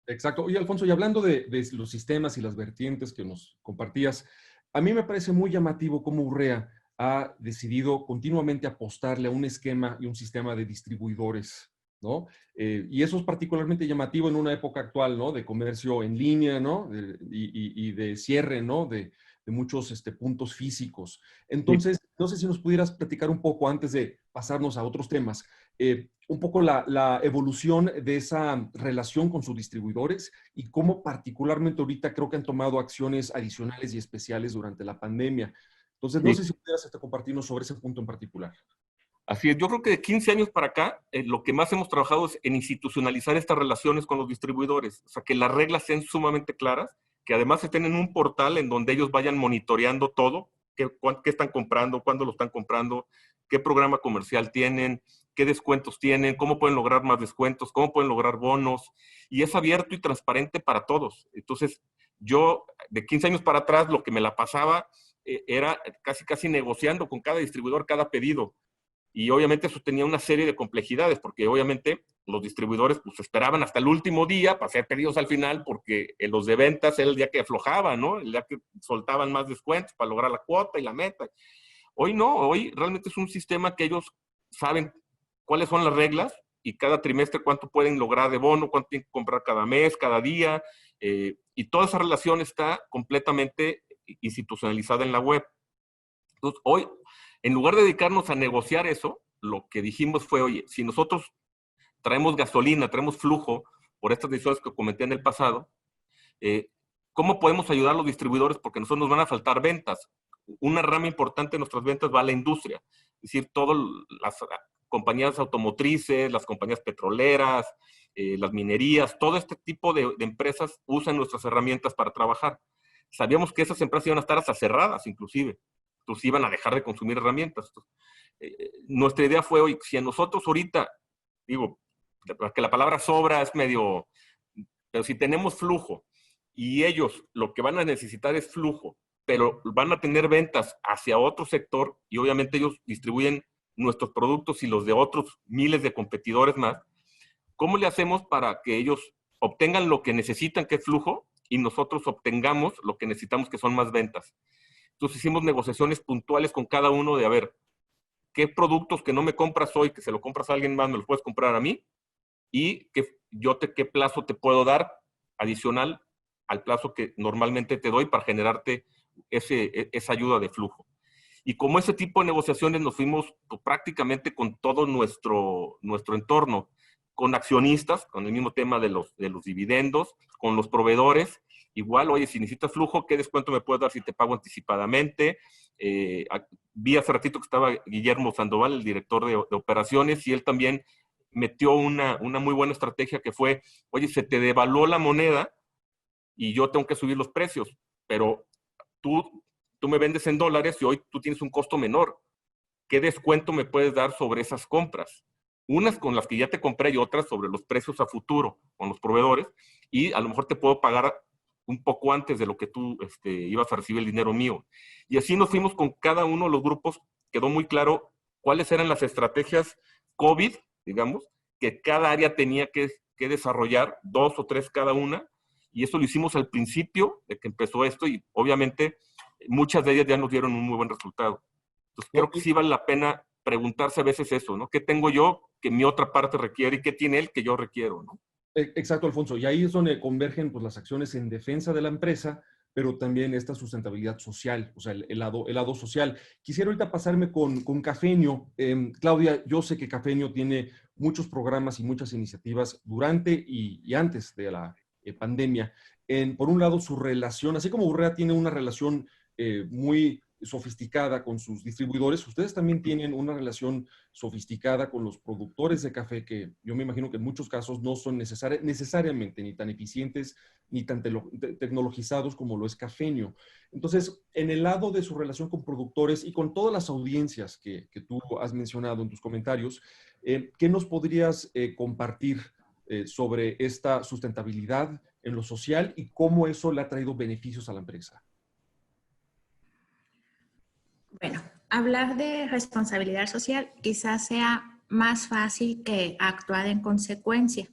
Exacto. Oye, Alfonso, y hablando de los sistemas y las vertientes que nos compartías, a mí me parece muy llamativo cómo Urrea ha decidido continuamente apostarle a un esquema y un sistema de distribuidores, ¿no? Y eso es particularmente llamativo en una época actual, ¿no? De comercio en línea, ¿no? Y de cierre, ¿no? De muchos puntos físicos. Entonces, no sé si nos pudieras platicar un poco antes de pasarnos a otros temas, un poco la evolución de esa relación con sus distribuidores y cómo particularmente ahorita creo que han tomado acciones adicionales y especiales durante la pandemia. Entonces, no sé si pudieras compartirnos sobre ese punto en particular. Así es, yo creo que de 15 años para acá, lo que más hemos trabajado es en institucionalizar estas relaciones con los distribuidores, o sea, que las reglas sean sumamente claras, que además estén en un portal en donde ellos vayan monitoreando todo, qué están comprando, cuándo lo están comprando, qué programa comercial tienen, qué descuentos tienen, cómo pueden lograr más descuentos, cómo pueden lograr bonos, y es abierto y transparente para todos. Entonces, yo de 15 años para atrás lo que me la pasaba era casi negociando con cada distribuidor cada pedido. Y obviamente eso tenía una serie de complejidades, porque obviamente los distribuidores pues esperaban hasta el último día para hacer pedidos al final, porque en los de ventas era el día que aflojaban, ¿no? El día que soltaban más descuentos para lograr la cuota y la meta. Hoy no, hoy realmente es un sistema que ellos saben cuáles son las reglas y cada trimestre cuánto pueden lograr de bono, cuánto tienen que comprar cada mes, cada día, y toda esa relación está completamente institucionalizada en la web. Entonces, hoy, en lugar de dedicarnos a negociar eso, lo que dijimos fue, oye, si nosotros traemos gasolina, traemos flujo por estas decisiones que comenté en el pasado, ¿cómo podemos ayudar a los distribuidores? Porque a nosotros nos van a faltar ventas. Una rama importante de nuestras ventas va a la industria, es decir, todas las compañías automotrices, las compañías petroleras, las minerías, todo este tipo de empresas usan nuestras herramientas para trabajar. Sabíamos que esas empresas iban a estar hasta cerradas, inclusive. Entonces iban a dejar de consumir herramientas. Nuestra idea fue, oye, si a nosotros ahorita, digo, que la palabra sobra es medio, pero si tenemos flujo y ellos lo que van a necesitar es flujo, pero van a tener ventas hacia otro sector y obviamente ellos distribuyen nuestros productos y los de otros miles de competidores más, ¿cómo le hacemos para que ellos obtengan lo que necesitan, que es flujo, y nosotros obtengamos lo que necesitamos, que son más ventas? Entonces hicimos negociaciones puntuales con cada uno de, a ver, ¿qué productos que no me compras hoy, que se lo compras a alguien más, me los puedes comprar a mí? Y qué plazo te puedo dar adicional al plazo que normalmente te doy para generarte esa ayuda de flujo. Y como ese tipo de negociaciones nos fuimos pues, prácticamente con todo nuestro entorno, con accionistas, con el mismo tema de los dividendos, con los proveedores. Igual, oye, si necesitas flujo, ¿qué descuento me puedes dar si te pago anticipadamente? Vi hace ratito que estaba Guillermo Sandoval, el director de operaciones, y él también metió una muy buena estrategia que fue, oye, se te devaluó la moneda y yo tengo que subir los precios, pero tú me vendes en dólares y hoy tú tienes un costo menor. ¿Qué descuento me puedes dar sobre esas compras? Unas con las que ya te compré y otras sobre los precios a futuro con los proveedores, y a lo mejor te puedo pagar un poco antes de lo que tú ibas a recibir el dinero mío. Y así nos fuimos con cada uno de los grupos, quedó muy claro cuáles eran las estrategias COVID, digamos, que cada área tenía que desarrollar, 2 o 3 cada una, y eso lo hicimos al principio de que empezó esto, y obviamente muchas de ellas ya nos dieron un muy buen resultado. Entonces creo que sí vale la pena preguntarse a veces eso, ¿no? ¿Qué tengo yo que mi otra parte requiere y qué tiene él que yo requiero, ¿no? Exacto, Alfonso. Y ahí es donde convergen pues, las acciones en defensa de la empresa, pero también esta sustentabilidad social, o sea, el lado social. Quisiera ahorita pasarme con Cafeño. Claudia, yo sé que Cafeño tiene muchos programas y muchas iniciativas durante y antes de la pandemia. Por un lado, su relación, así como Urrea tiene una relación muy sofisticada con sus distribuidores, ustedes también tienen una relación sofisticada con los productores de café que yo me imagino que en muchos casos no son necesariamente ni tan eficientes ni tan tecnologizados como lo es Cafeño. Entonces, en el lado de su relación con productores y con todas las audiencias que tú has mencionado en tus comentarios, ¿qué nos podrías compartir sobre esta sustentabilidad en lo social y cómo eso le ha traído beneficios a la empresa? Bueno, hablar de responsabilidad social quizás sea más fácil que actuar en consecuencia.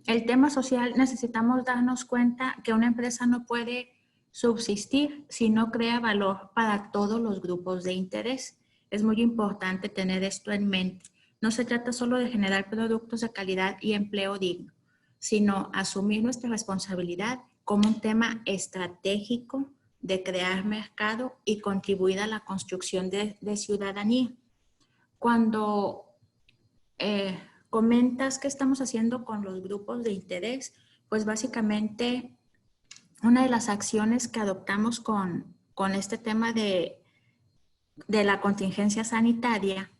El tema social necesitamos darnos cuenta que una empresa no puede subsistir si no crea valor para todos los grupos de interés. Es muy importante tener esto en mente. No se trata solo de generar productos de calidad y empleo digno, sino asumir nuestra responsabilidad como un tema estratégico de crear mercado y contribuir a la construcción de ciudadanía. Cuando comentas qué estamos haciendo con los grupos de interés, pues básicamente una de las acciones que adoptamos con este tema de la contingencia sanitaria,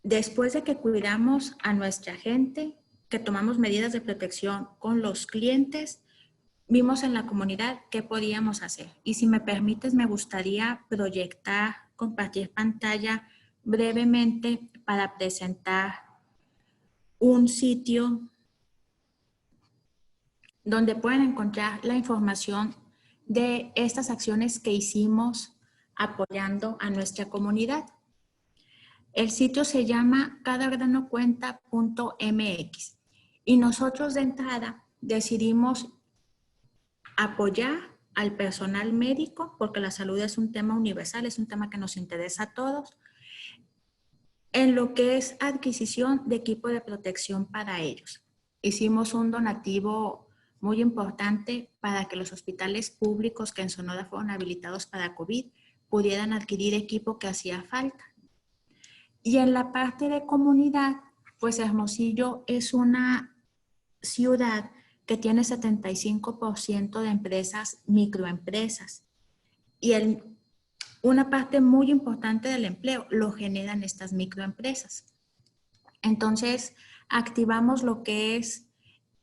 después de que cuidamos a nuestra gente, que tomamos medidas de protección con los clientes, vimos en la comunidad qué podíamos hacer. Y si me permites, me gustaría compartir pantalla brevemente para presentar un sitio donde pueden encontrar la información de estas acciones que hicimos apoyando a nuestra comunidad. El sitio se llama cadagranocuenta.mx y nosotros de entrada decidimos apoyar al personal médico porque la salud es un tema universal, es un tema que nos interesa a todos, en lo que es adquisición de equipo de protección para ellos. Hicimos un donativo muy importante para que los hospitales públicos que en Sonora fueron habilitados para COVID pudieran adquirir equipo que hacía falta. Y en la parte de comunidad, pues Hermosillo es una ciudad que tiene 75% de empresas, microempresas. Y una parte muy importante del empleo lo generan estas microempresas. Entonces, activamos lo que es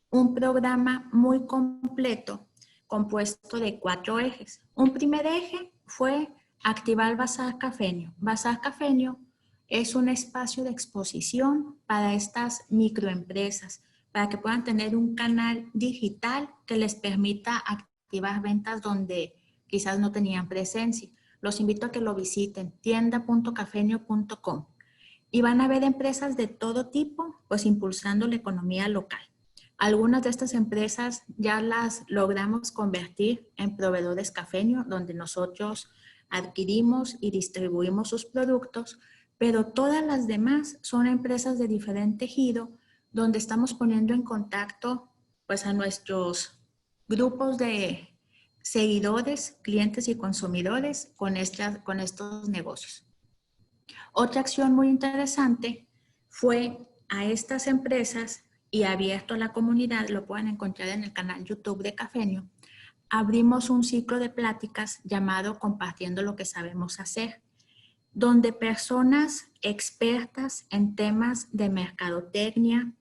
un programa muy completo compuesto de 4 ejes. Un primer eje fue activar Bazar Cafeño. Bazar Cafeño es un espacio de exposición para estas microempresas, para que puedan tener un canal digital que les permita activar ventas donde quizás no tenían presencia. Los invito a que lo visiten, tienda.cafeño.com, y van a ver empresas de todo tipo, pues impulsando la economía local. Algunas de estas empresas ya las logramos convertir en proveedores Cafeño, donde nosotros adquirimos y distribuimos sus productos, pero todas las demás son empresas de diferente giro, donde estamos poniendo en contacto pues a nuestros grupos de seguidores, clientes y consumidores con estos negocios. Otra acción muy interesante fue a estas empresas y abierto a la comunidad, lo pueden encontrar en el canal YouTube de Cafeño, abrimos un ciclo de pláticas llamado Compartiendo lo que sabemos hacer, donde personas expertas en temas de mercadotecnia,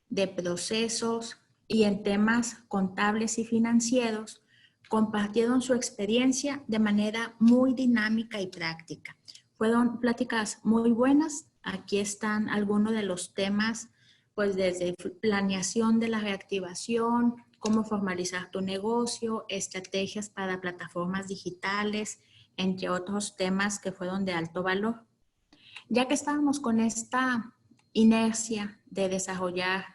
de procesos y en temas contables y financieros compartieron su experiencia de manera muy dinámica y práctica. Fueron pláticas muy buenas. Aquí están algunos de los temas, pues desde planeación de la reactivación, cómo formalizar tu negocio, estrategias para plataformas digitales, entre otros temas que fueron de alto valor. Ya que estábamos con esta inercia de desarrollar,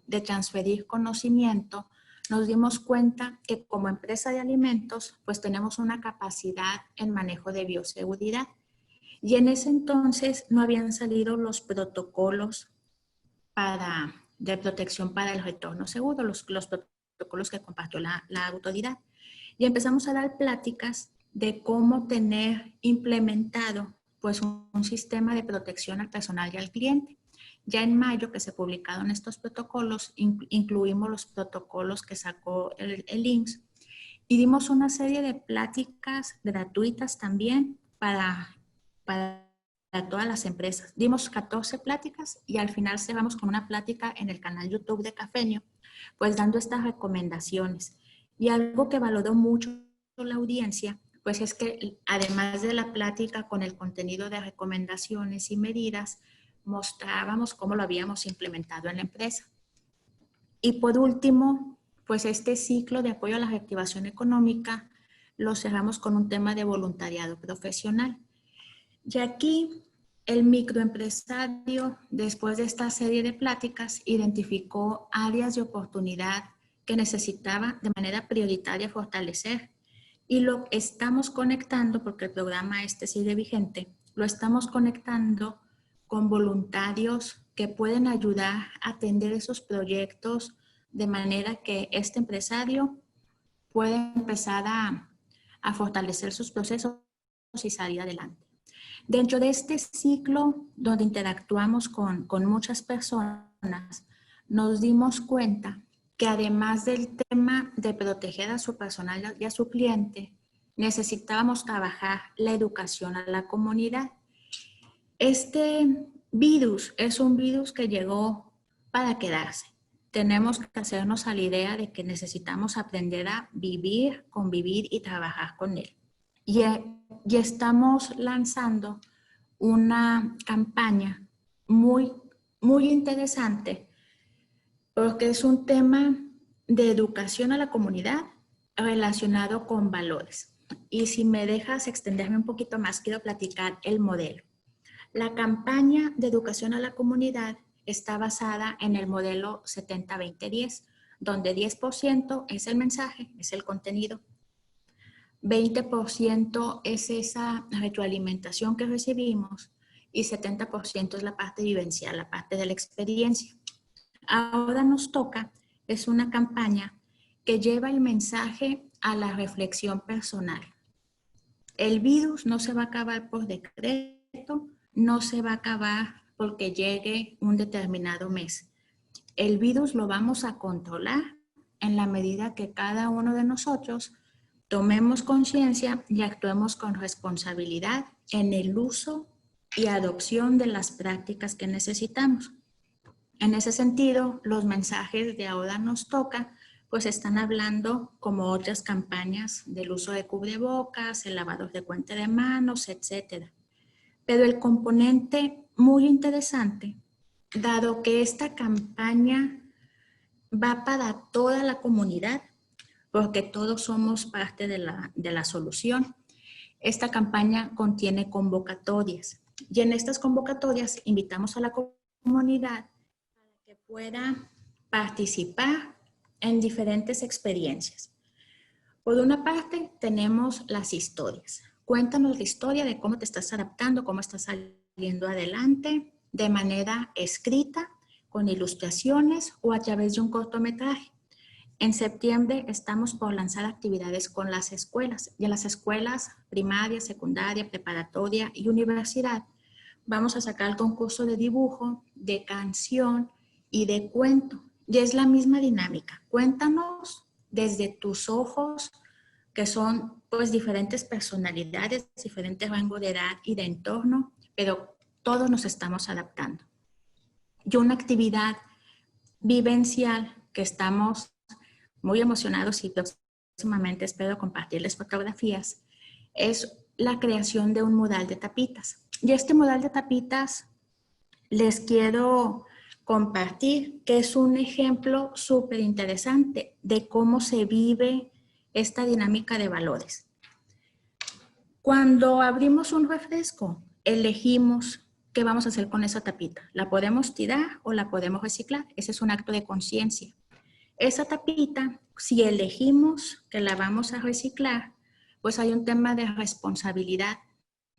de transferir conocimiento, nos dimos cuenta que como empresa de alimentos, pues tenemos una capacidad en manejo de bioseguridad. Y en ese entonces no habían salido los protocolos de protección para el retorno seguro, los protocolos que compartió la autoridad. Y empezamos a dar pláticas de cómo tener implementado pues un sistema de protección al personal y al cliente. Ya en mayo que se publicaron estos protocolos, incluimos los protocolos que sacó el IMSS y dimos una serie de pláticas gratuitas también para todas las empresas. Dimos 14 pláticas y al final cerramos con una plática en el canal YouTube de Cafeño, pues dando estas recomendaciones. Y algo que valoró mucho la audiencia, pues es que además de la plática con el contenido de recomendaciones y medidas, mostrábamos cómo lo habíamos implementado en la empresa. Y por último, pues este ciclo de apoyo a la reactivación económica lo cerramos con un tema de voluntariado profesional. Y aquí el microempresario, después de esta serie de pláticas, identificó áreas de oportunidad que necesitaba de manera prioritaria fortalecer. Y lo estamos conectando, porque el programa sigue vigente, lo estamos conectando con voluntarios que pueden ayudar a atender esos proyectos de manera que este empresario pueda empezar a fortalecer sus procesos y salir adelante. Dentro de este ciclo donde interactuamos con muchas personas, nos dimos cuenta que además del tema de proteger a su personal y a su cliente, necesitábamos trabajar la educación a la comunidad. Este virus es un virus que llegó para quedarse. Tenemos que hacernos a la idea de que necesitamos aprender a vivir, convivir y trabajar con él. Y estamos lanzando una campaña muy interesante porque es un tema de educación a la comunidad relacionado con valores. Y si me dejas extenderme un poquito más, quiero platicar el modelo. La campaña de educación a la comunidad está basada en el modelo 70-20-10, donde 10% es el mensaje, es el contenido, 20% es esa retroalimentación que recibimos y 70% es la parte vivencial, la parte de la experiencia. Ahora nos toca, es una campaña que lleva el mensaje a la reflexión personal. El virus no se va a acabar por decreto, no se va a acabar porque llegue un determinado mes. El virus lo vamos a controlar en la medida que cada uno de nosotros tomemos conciencia y actuemos con responsabilidad en el uso y adopción de las prácticas que necesitamos. En ese sentido, los mensajes de Ahora Nos Toca pues están hablando como otras campañas del uso de cubrebocas, el lavado frecuente de manos, etc. Pero el componente muy interesante, dado que esta campaña va para toda la comunidad, porque todos somos parte de la solución. Esta campaña contiene convocatorias y en estas convocatorias invitamos a la comunidad para que pueda participar en diferentes experiencias. Por una parte, tenemos las historias. Cuéntanos la historia de cómo te estás adaptando, cómo estás saliendo adelante de manera escrita, con ilustraciones o a través de un cortometraje. En septiembre estamos por lanzar actividades con las escuelas. Y en las escuelas primaria, secundaria, preparatoria y universidad vamos a sacar el concurso de dibujo, de canción y de cuento. Y es la misma dinámica. Cuéntanos desde tus ojos, que son pues diferentes personalidades, diferentes rangos de edad y de entorno, pero todos nos estamos adaptando. Y una actividad vivencial que estamos muy emocionados y próximamente espero compartirles fotografías, es la creación de un mural de tapitas. Y este mural de tapitas les quiero compartir, que es un ejemplo súper interesante de cómo se vive esta dinámica de valores. Cuando abrimos un refresco, elegimos qué vamos a hacer con esa tapita. La podemos tirar o la podemos reciclar. Ese es un acto de conciencia. Esa tapita, si elegimos que la vamos a reciclar, pues hay un tema de responsabilidad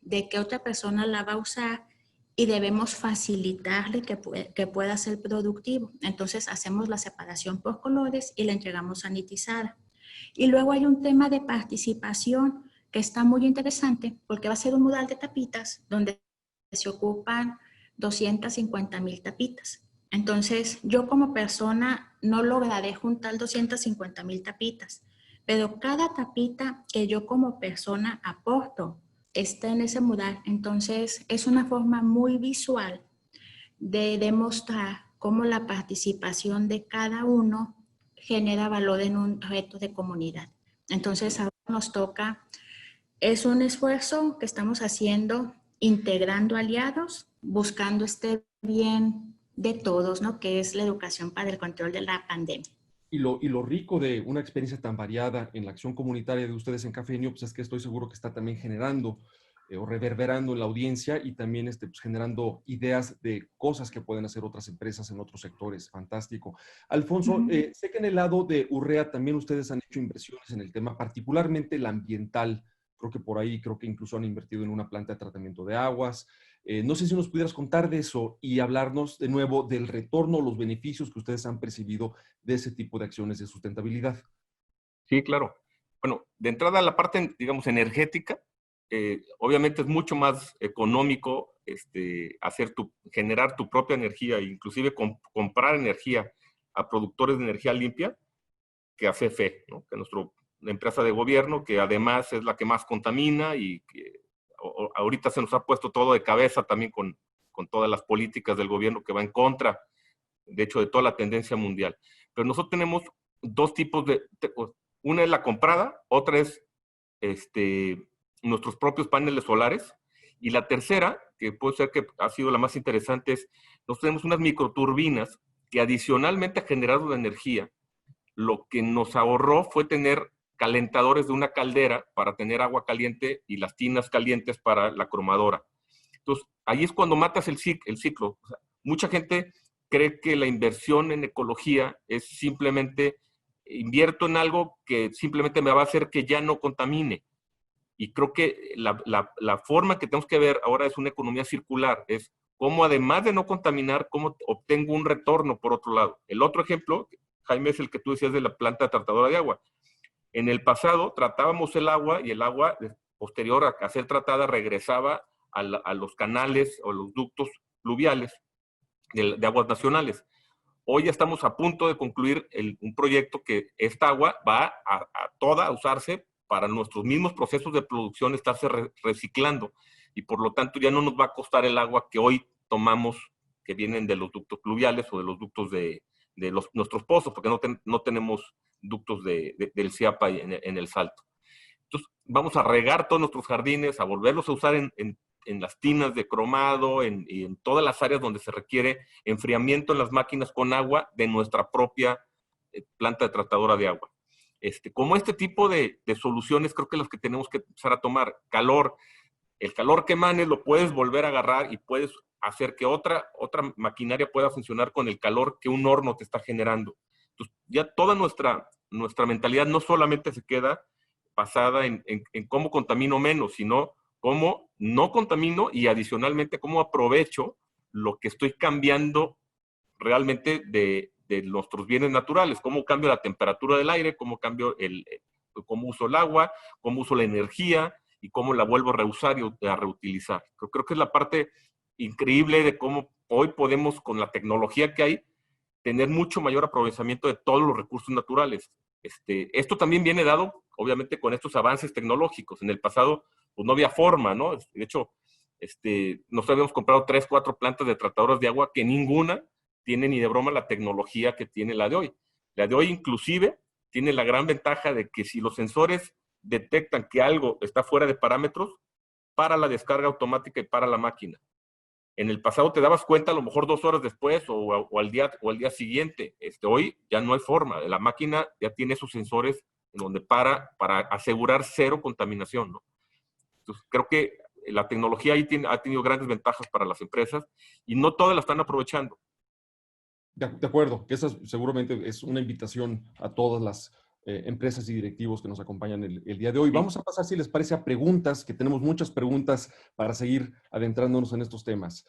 de que otra persona la va a usar y debemos facilitarle que pueda ser productivo. Entonces hacemos la separación por colores y la entregamos sanitizada. Y luego hay un tema de participación que está muy interesante porque va a ser un mural de tapitas donde se ocupan 250,000 tapitas. Entonces, yo como persona no lograré juntar 250,000 tapitas, pero cada tapita que yo como persona aporto está en ese mural. Entonces, es una forma muy visual de demostrar cómo la participación de cada uno genera valor en un reto de comunidad. Entonces, ahora nos toca, es un esfuerzo que estamos haciendo integrando aliados, buscando este bien de todos, ¿no? Que es la educación para el control de la pandemia. Y lo rico de una experiencia tan variada en la acción comunitaria de ustedes en Cafeño, pues es que estoy seguro que está también generando o reverberando en la audiencia y también pues generando ideas de cosas que pueden hacer otras empresas en otros sectores. Fantástico. Alfonso, sé que en el lado de Urrea también ustedes han hecho inversiones en el tema, particularmente el ambiental. Creo que por ahí, creo que incluso han invertido en una planta de tratamiento de aguas. No sé si nos pudieras contar de eso y hablarnos de nuevo del retorno, los beneficios que ustedes han percibido de ese tipo de acciones de sustentabilidad. Sí, claro. Bueno, de entrada la parte, digamos, energética, obviamente es mucho más económico generar tu propia energía, inclusive comprar energía a productores de energía limpia que a CFE, ¿no? Que nuestra empresa de gobierno, que además es la que más contamina y que ahorita se nos ha puesto todo de cabeza también con todas las políticas del gobierno que va en contra, de hecho, de toda la tendencia mundial. Pero nosotros tenemos dos tipos una es la comprada, otra es nuestros propios paneles solares, y la tercera, que puede ser que ha sido la más interesante, es nosotros tenemos unas microturbinas que adicionalmente a generar la energía, lo que nos ahorró fue tener calentadores de una caldera para tener agua caliente y las tinas calientes para la cromadora. Entonces, ahí es cuando matas el ciclo. O sea, mucha gente cree que la inversión en ecología es simplemente invierto en algo que simplemente me va a hacer que ya no contamine. Y creo que la forma que tenemos que ver ahora es una economía circular, es cómo además de no contaminar, cómo obtengo un retorno por otro lado. El otro ejemplo, Jaime, es el que tú decías de la planta tratadora de agua. En el pasado tratábamos el agua y el agua posterior a ser tratada regresaba a los canales o los ductos pluviales de aguas nacionales. Hoy ya estamos a punto de concluir un proyecto que esta agua va a usarse para nuestros mismos procesos de producción, estarse reciclando. Y por lo tanto ya no nos va a costar el agua que hoy tomamos, que vienen de los ductos pluviales o de los ductos de nuestros pozos, porque no tenemos ductos del CIAPA en el Salto. Entonces, vamos a regar todos nuestros jardines, a volverlos a usar en las tinas de cromado y en todas las áreas donde se requiere enfriamiento en las máquinas con agua de nuestra propia planta de tratadora de agua. Como este tipo de soluciones, creo que las que tenemos que empezar a tomar. Calor. El calor que emane lo puedes volver a agarrar y puedes hacer que otra maquinaria pueda funcionar con el calor que un horno te está generando. Entonces, ya toda nuestra mentalidad no solamente se queda basada en cómo contamino menos, sino cómo no contamino y adicionalmente cómo aprovecho lo que estoy cambiando realmente de nuestros bienes naturales, cómo cambio la temperatura del aire, cómo cambio cómo uso el agua, cómo uso la energía y cómo la vuelvo a reusar y a reutilizar. Creo que es la parte increíble de cómo hoy podemos, con la tecnología que hay, tener mucho mayor aprovechamiento de todos los recursos naturales. Esto también viene dado, obviamente, con estos avances tecnológicos. En el pasado, pues no había forma, ¿no? De hecho, nosotros habíamos comprado 3, 4 plantas de tratadoras de agua que ninguna tiene ni de broma la tecnología que tiene la de hoy. La de hoy, inclusive, tiene la gran ventaja de que si los sensores detectan que algo está fuera de parámetros, para la descarga automática y para la máquina. En el pasado te dabas cuenta a lo mejor 2 horas después o al día siguiente. Hoy ya no hay forma. La máquina ya tiene sus sensores en donde para asegurar 0 contaminación, ¿no? Entonces, creo que la tecnología ahí ha tenido grandes ventajas para las empresas y no todas la están aprovechando. De acuerdo, que esa seguramente es una invitación a todas las empresas y directivos que nos acompañan el día de hoy. Sí. Vamos a pasar, si les parece, a preguntas, que tenemos muchas preguntas para seguir adentrándonos en estos temas.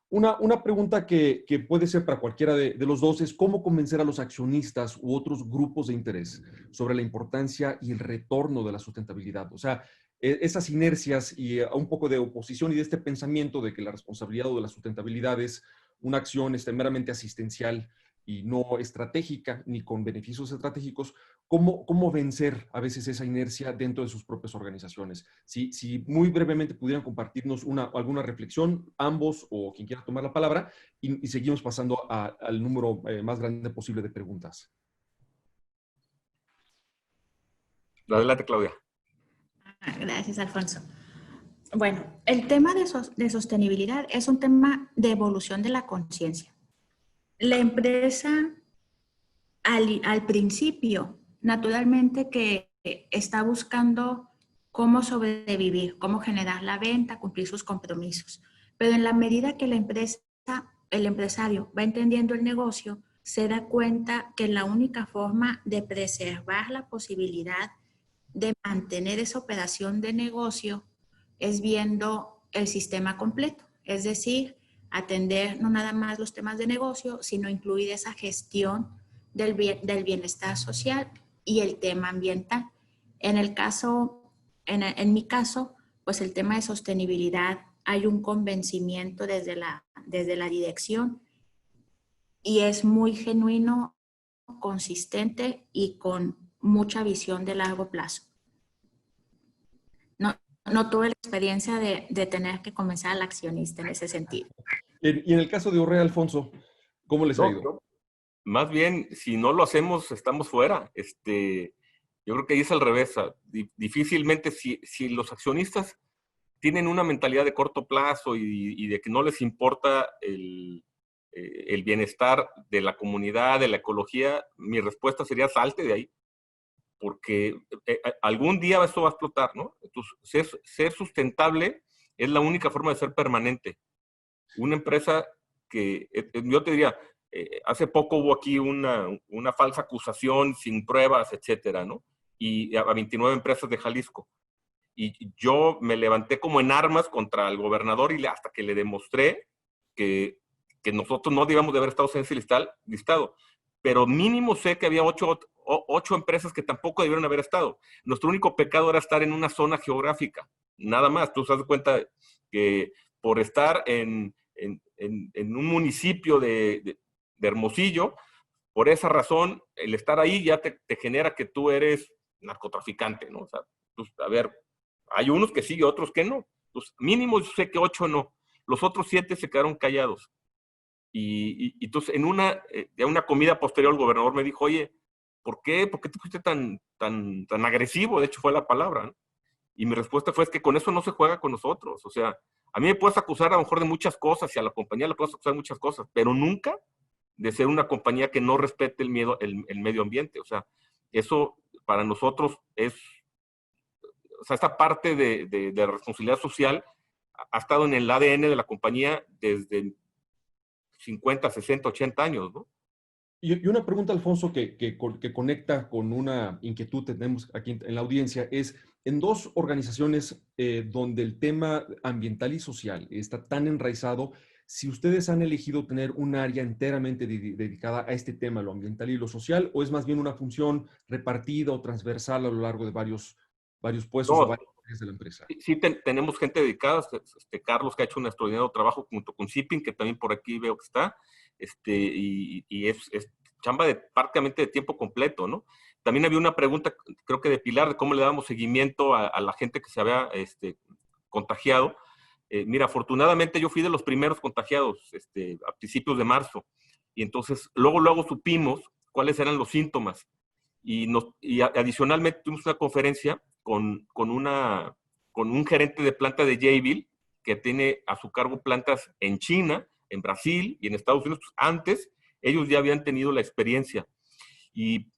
Una pregunta que puede ser para cualquiera de los dos es cómo convencer a los accionistas u otros grupos de interés sobre la importancia y el retorno de la sustentabilidad. O sea, esas inercias y un poco de oposición y de este pensamiento de que la responsabilidad o de la sustentabilidad es una acción meramente asistencial y no estratégica ni con beneficios estratégicos, ¿cómo vencer a veces esa inercia dentro de sus propias organizaciones? Si muy brevemente pudieran compartirnos alguna reflexión, ambos o quien quiera tomar la palabra, y seguimos pasando al número más grande posible de preguntas. Adelante, Claudia. Gracias, Alfonso. Bueno, el tema de sostenibilidad es un tema de evolución de la conciencia. La empresa al principio, naturalmente que está buscando cómo sobrevivir, cómo generar la venta, cumplir sus compromisos. Pero en la medida que el empresario va entendiendo el negocio, se da cuenta que la única forma de preservar la posibilidad de mantener esa operación de negocio es viendo el sistema completo, es decir, atender no nada más los temas de negocio, sino incluir esa gestión del bienestar social y el tema ambiental. En mi caso, pues el tema de sostenibilidad, hay un convencimiento desde la dirección y es muy genuino, consistente y con mucha visión de largo plazo. No tuve la experiencia de tener que convencer al accionista en ese sentido. Y en el caso de Urrea, Alfonso, ¿cómo les ha ido? Más bien, si no lo hacemos, estamos fuera. Yo creo que ahí es al revés. Difícilmente, si los accionistas tienen una mentalidad de corto plazo y de que no les importa el bienestar de la comunidad, de la ecología, mi respuesta sería salte de ahí. Porque algún día esto va a explotar, ¿no? Entonces, ser sustentable es la única forma de ser permanente. Una empresa que, yo te diría, hace poco hubo aquí una falsa acusación sin pruebas, etcétera, ¿no? Y a 29 empresas de Jalisco. Y yo me levanté como en armas contra el gobernador hasta que le demostré que nosotros no debíamos de haber estado en ese listado. Pero mínimo sé que había 8 empresas que tampoco debieron haber estado. Nuestro único pecado era estar en una zona geográfica. Nada más. Tú te das cuenta que por estar en un municipio de Hermosillo, por esa razón, el estar ahí ya te genera que tú eres narcotraficante, ¿no? O sea, pues, a ver, hay unos que sí y otros que no. Pues mínimo yo sé que 8 no. Los otros 7 se quedaron callados. Y entonces en una comida posterior el gobernador me dijo, oye, ¿por qué te fuiste tan agresivo? De hecho fue la palabra, ¿no? Y mi respuesta fue, es que con eso no se juega con nosotros. O sea, a mí me puedes acusar a lo mejor de muchas cosas y a la compañía le puedes acusar de muchas cosas, pero nunca de ser una compañía que no respete el medio ambiente. O sea, eso para nosotros es, o sea, esta parte de responsabilidad social ha estado en el ADN de la compañía desde 50, 60, 80 años, ¿no? Y una pregunta, Alfonso, que conecta con una inquietud que tenemos aquí en la audiencia es, en 2 organizaciones donde el tema ambiental y social está tan enraizado, si ustedes han elegido tener un área enteramente dedicada a este tema, lo ambiental y lo social, o es más bien una función repartida o transversal a lo largo de varios puestos o varias áreas de la empresa. Sí, tenemos gente dedicada, Carlos, que ha hecho un extraordinario trabajo junto con Shipping, que también por aquí veo que está, y es chamba prácticamente de tiempo completo, ¿no? También había una pregunta, creo que de Pilar, de cómo le damos seguimiento a la gente que se había contagiado. Mira, afortunadamente yo fui de los primeros contagiados a principios de marzo, y entonces luego supimos cuáles eran los síntomas, y adicionalmente tuvimos una conferencia con un gerente de planta de Jabil, que tiene a su cargo plantas en China, en Brasil y en Estados Unidos. Pues antes, ellos ya habían tenido la experiencia. Y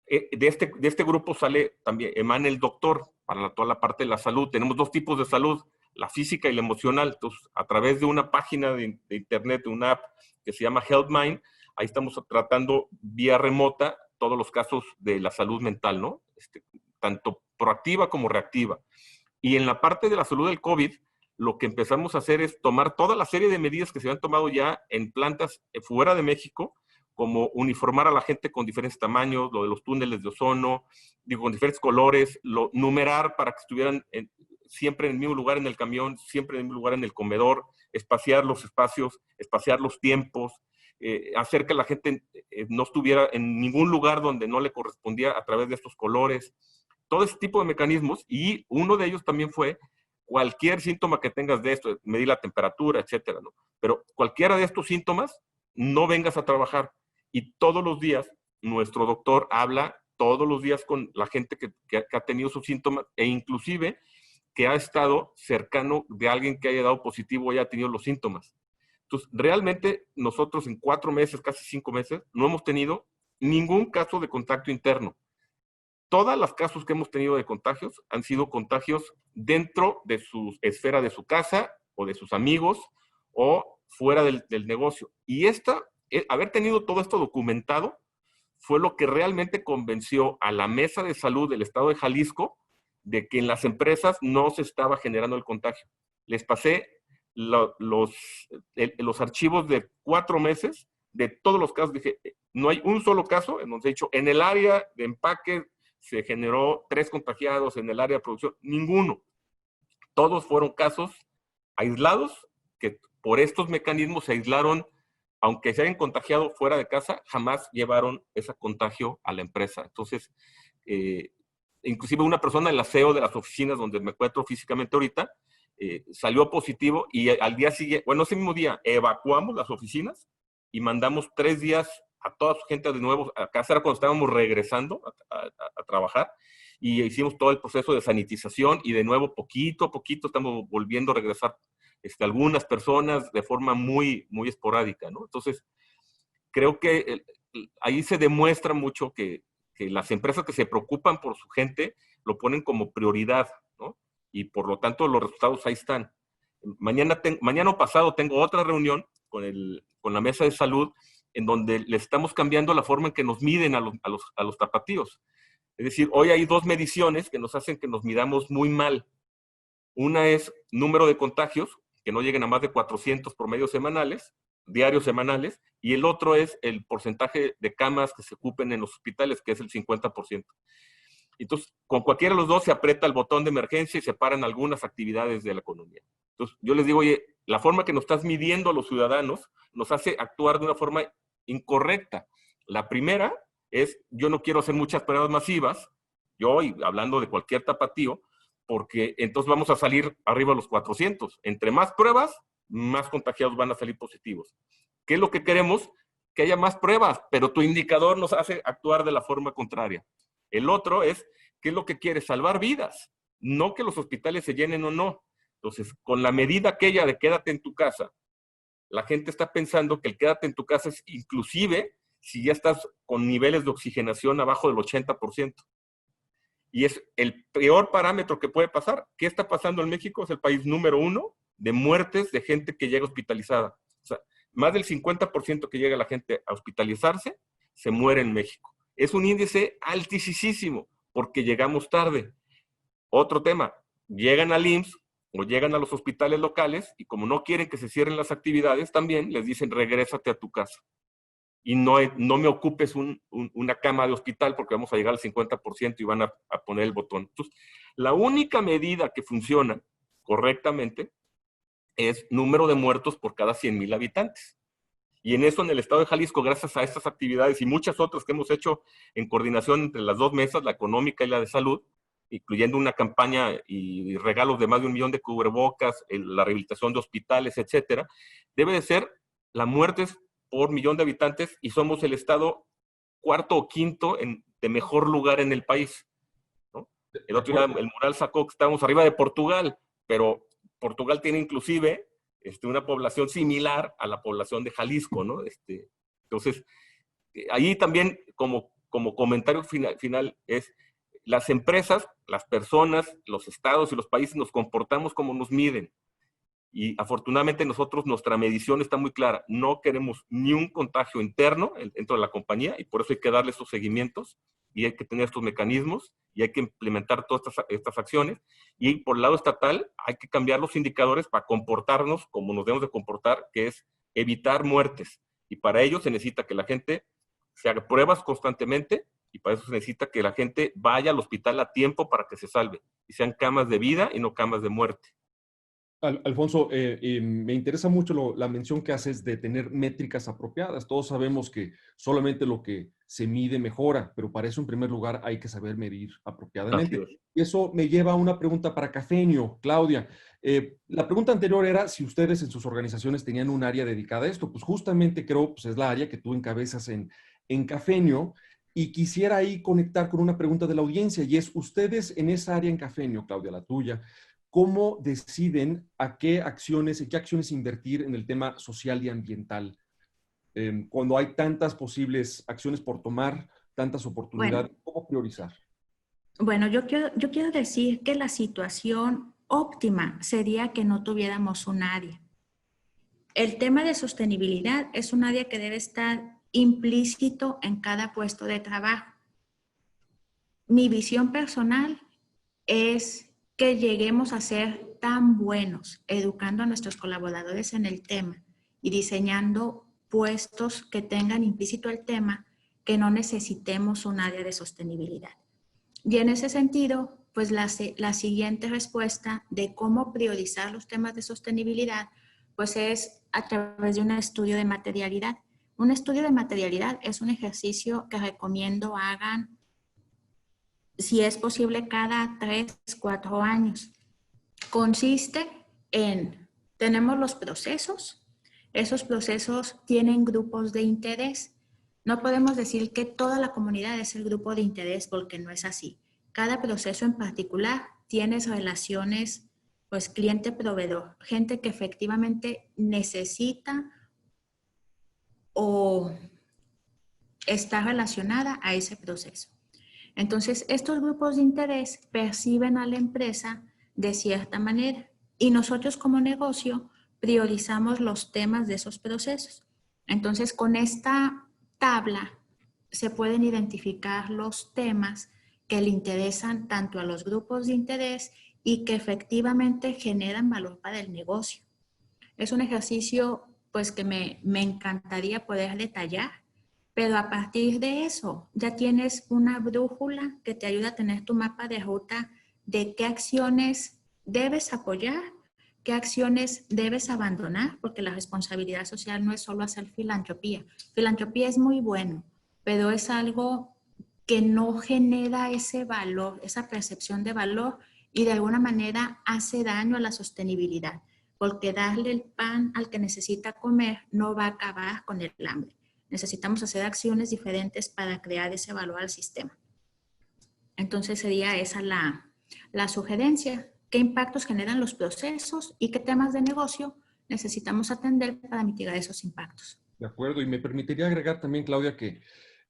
de este grupo también, emana el doctor para toda la parte de la salud. Tenemos dos tipos de salud, la física y la emocional. Entonces, a través de una página de internet, de una app que se llama HealthMind, ahí estamos tratando vía remota todos los casos de la salud mental, ¿no? Tanto proactiva como reactiva. Y en la parte de la salud del COVID, lo que empezamos a hacer es tomar toda la serie de medidas que se han tomado ya en plantas fuera de México, como uniformar a la gente con diferentes tamaños, lo de los túneles de ozono, digo, con diferentes colores, numerar para que estuvieran siempre en el mismo lugar en el camión, siempre en el mismo lugar en el comedor, espaciar los espacios, espaciar los tiempos, hacer que la gente no estuviera en ningún lugar donde no le correspondía a través de estos colores. Todo ese tipo de mecanismos, y uno de ellos también fue cualquier síntoma que tengas de esto, medir la temperatura, etcétera, ¿no? Pero cualquiera de estos síntomas, no vengas a trabajar. Y todos los días, nuestro doctor habla todos los días con la gente que ha tenido sus síntomas, e inclusive que ha estado cercano de alguien que haya dado positivo o haya tenido los síntomas. Entonces, realmente nosotros en 4 meses, casi 5 meses, no hemos tenido ningún caso de contacto interno. Todos los casos que hemos tenido de contagios han sido contagios dentro de su esfera de su casa o de sus amigos o fuera del negocio. Y haber tenido todo esto documentado fue lo que realmente convenció a la Mesa de Salud del Estado de Jalisco de que en las empresas no se estaba generando el contagio. Les pasé los archivos de 4 meses de todos los casos. Dije, no hay un solo caso en donde he dicho, en el área de empaque se generó 3 contagiados, en el área de producción, ninguno. Todos fueron casos aislados que por estos mecanismos se aislaron, aunque se hayan contagiado fuera de casa, jamás llevaron ese contagio a la empresa. Entonces, inclusive una persona del aseo de las oficinas donde me encuentro físicamente ahorita, salió positivo y al día siguiente, bueno, ese mismo día, evacuamos las oficinas y mandamos 3 días a toda su gente de nuevo a casa. Era cuando estábamos regresando a trabajar, y hicimos todo el proceso de sanitización, y de nuevo, poquito a poquito, estamos volviendo a regresar algunas personas de forma muy, muy esporádica, ¿no? Entonces, creo que ahí se demuestra mucho que las empresas que se preocupan por su gente lo ponen como prioridad, ¿no? Y por lo tanto los resultados ahí están. Mañana o pasado tengo otra reunión con la Mesa de Salud, en donde le estamos cambiando la forma en que nos miden a los tapatíos. Es decir, hoy hay 2 mediciones que nos hacen que nos midamos muy mal. Una es número de contagios, que no lleguen a más de 400 promedios semanales, diarios semanales, y el otro es el porcentaje de camas que se ocupen en los hospitales, que es el 50%. Entonces, con cualquiera de los dos se aprieta el botón de emergencia y se paran algunas actividades de la economía. Entonces, yo les digo, oye, la forma que nos estás midiendo a los ciudadanos nos hace actuar de una forma incorrecta. La primera es, yo no quiero hacer muchas pruebas masivas, yo, y hablando de cualquier tapatío, porque entonces vamos a salir arriba de los 400. Entre más pruebas, más contagiados van a salir positivos. ¿Qué es lo que queremos? Que haya más pruebas, pero tu indicador nos hace actuar de la forma contraria. El otro es, ¿qué es lo que quieres? Salvar vidas, no que los hospitales se llenen o no. Entonces, con la medida aquella de quédate en tu casa, la gente está pensando que el quédate en tu casa es inclusive si ya estás con niveles de oxigenación abajo del 80%. Y es el peor parámetro que puede pasar. ¿Qué está pasando en México? Es el país número 1 de muertes de gente que llega hospitalizada. O sea, más del 50% que llega la gente a hospitalizarse se muere en México. Es un índice altísimo porque llegamos tarde. Otro tema, llegan al IMSS o llegan a los hospitales locales y como no quieren que se cierren las actividades, también les dicen regrésate a tu casa. Y no me ocupes una cama de hospital porque vamos a llegar al 50% y van a poner el botón. Entonces, la única medida que funciona correctamente es número de muertos por cada 100,000 habitantes. Y en eso, en el estado de Jalisco, gracias a estas actividades y muchas otras que hemos hecho en coordinación entre las 2 mesas, la económica y la de salud, incluyendo una campaña y regalos de más de 1 millón de cubrebocas, la rehabilitación de hospitales, etcétera, debe de ser la muerte por 1,000,000 de habitantes, y somos el estado 4º o 5º de mejor lugar en el país, ¿no? El otro día el Mural sacó que estábamos arriba de Portugal, pero Portugal tiene inclusive una población similar a la población de Jalisco, ¿no? Entonces, ahí también como comentario final es, las empresas, las personas, los estados y los países nos comportamos como nos miden. Y afortunadamente nosotros, nuestra medición está muy clara. No queremos ni un contagio interno dentro de la compañía y por eso hay que darle estos seguimientos y hay que tener estos mecanismos y hay que implementar todas estas acciones. Y por el lado estatal hay que cambiar los indicadores para comportarnos como nos debemos de comportar, que es evitar muertes. Y para ello se necesita que la gente se haga pruebas constantemente y para eso se necesita que la gente vaya al hospital a tiempo para que se salve. Y sean camas de vida y no camas de muerte. Alfonso, me interesa mucho la mención que haces de tener métricas apropiadas. Todos sabemos que solamente lo que se mide mejora, pero para eso en primer lugar hay que saber medir apropiadamente. Y eso me lleva a una pregunta para Cafenio, Claudia. La pregunta anterior era si ustedes en sus organizaciones tenían un área dedicada a esto. Pues justamente creo pues es la área que tú encabezas en Cafenio. Y quisiera ahí conectar con una pregunta de la audiencia y es, ustedes en esa área en Cafenio, Claudia, la tuya, ¿cómo deciden a qué acciones invertir en el tema social y ambiental? Cuando hay tantas posibles acciones por tomar, tantas oportunidades, Bueno, ¿cómo priorizar? Bueno, yo quiero decir que la situación óptima sería que no tuviéramos un área. El tema de sostenibilidad es un área que debe estar implícito en cada puesto de trabajo. Mi visión personal es que lleguemos a ser tan buenos educando a nuestros colaboradores en el tema y diseñando puestos que tengan implícito el tema, que no necesitemos un área de sostenibilidad. Y en ese sentido, pues la siguiente respuesta de cómo priorizar los temas de sostenibilidad, pues es a través de un estudio de materialidad. Un estudio de materialidad es un ejercicio que recomiendo hagan, si es posible, cada 3, 4 años. Consiste en, tenemos los procesos, esos procesos tienen grupos de interés. No podemos decir que toda la comunidad es el grupo de interés porque no es así. Cada proceso en particular tiene relaciones, pues cliente-proveedor, gente que efectivamente necesita o está relacionada a ese proceso. Entonces, estos grupos de interés perciben a la empresa de cierta manera y nosotros como negocio priorizamos los temas de esos procesos. Entonces, con esta tabla se pueden identificar los temas que le interesan tanto a los grupos de interés y que efectivamente generan valor para el negocio. Es un ejercicio pues que me encantaría poder detallar, pero a partir de eso ya tienes una brújula que te ayuda a tener tu mapa de ruta de qué acciones debes apoyar, qué acciones debes abandonar, porque la responsabilidad social no es solo hacer filantropía. Filantropía es muy bueno, pero es algo que no genera ese valor, esa percepción de valor y de alguna manera hace daño a la sostenibilidad, porque darle el pan al que necesita comer no va a acabar con el hambre. Necesitamos hacer acciones diferentes para crear ese valor al sistema. Entonces sería esa la sugerencia. ¿Qué impactos generan los procesos y qué temas de negocio necesitamos atender para mitigar esos impactos? De acuerdo, y me permitiría agregar también, Claudia, que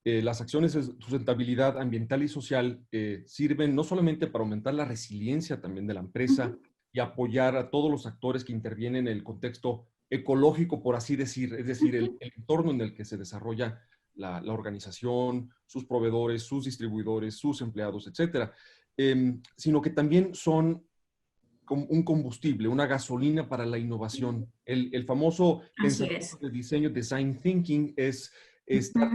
las acciones de sustentabilidad ambiental y social sirven no solamente para aumentar la resiliencia también de la empresa y apoyar a todos los actores que intervienen en el contexto ecológico, por así decir, es decir, el entorno en el que se desarrolla la organización, sus proveedores, sus distribuidores, sus empleados, etcétera, sino que también son como un combustible, una gasolina para la innovación. El famoso pensamiento de diseño, design thinking, es estar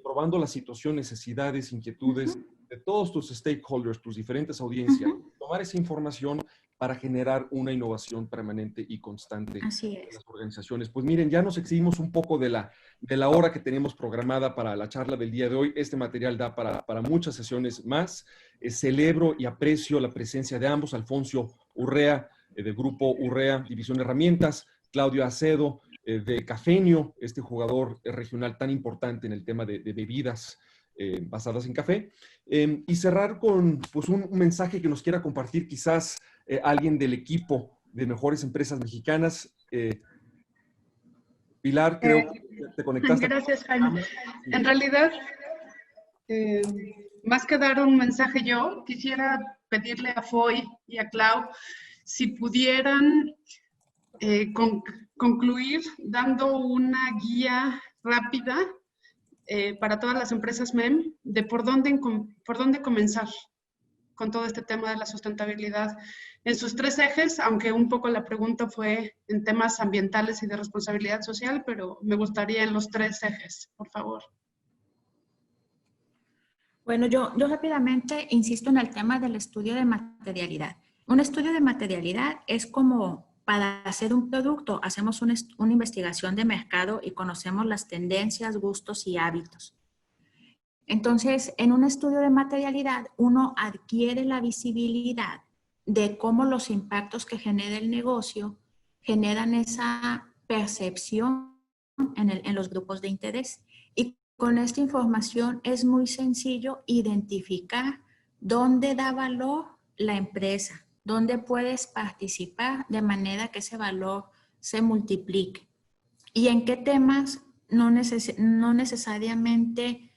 probando la situación, necesidades, inquietudes de todos tus stakeholders, tus diferentes audiencias, tomar esa información para generar una innovación permanente y constante en las organizaciones. Pues miren, ya nos excedimos un poco de la hora que teníamos programada para la charla del día de hoy. Este material da para muchas sesiones más. Celebro y aprecio la presencia de ambos, Alfonso Urrea, del Grupo Urrea, División Herramientas, Claudio Acedo, de Cafenio, este jugador regional tan importante en el tema de bebidas basadas en café. Y cerrar con pues, un mensaje que nos quiera compartir quizás alguien del equipo de Mejores Empresas Mexicanas. Pilar, creo que te conectaste. Gracias, Jaime. En realidad, más que dar un mensaje yo, quisiera pedirle a Foy y a Clau si pudieran concluir dando una guía rápida para todas las empresas MEM de por dónde comenzar con todo este tema de la sustentabilidad en sus 3 ejes, aunque un poco la pregunta fue en temas ambientales y de responsabilidad social, pero me gustaría en los 3 ejes, por favor. Bueno, yo rápidamente insisto en el tema del estudio de materialidad. Un estudio de materialidad es como para hacer un producto, hacemos una investigación de mercado y conocemos las tendencias, gustos y hábitos. Entonces, en un estudio de materialidad, uno adquiere la visibilidad de cómo los impactos que genera el negocio generan esa percepción en los grupos de interés. Y con esta información es muy sencillo identificar dónde da valor la empresa, dónde puedes participar de manera que ese valor se multiplique. Y en qué temas no necesariamente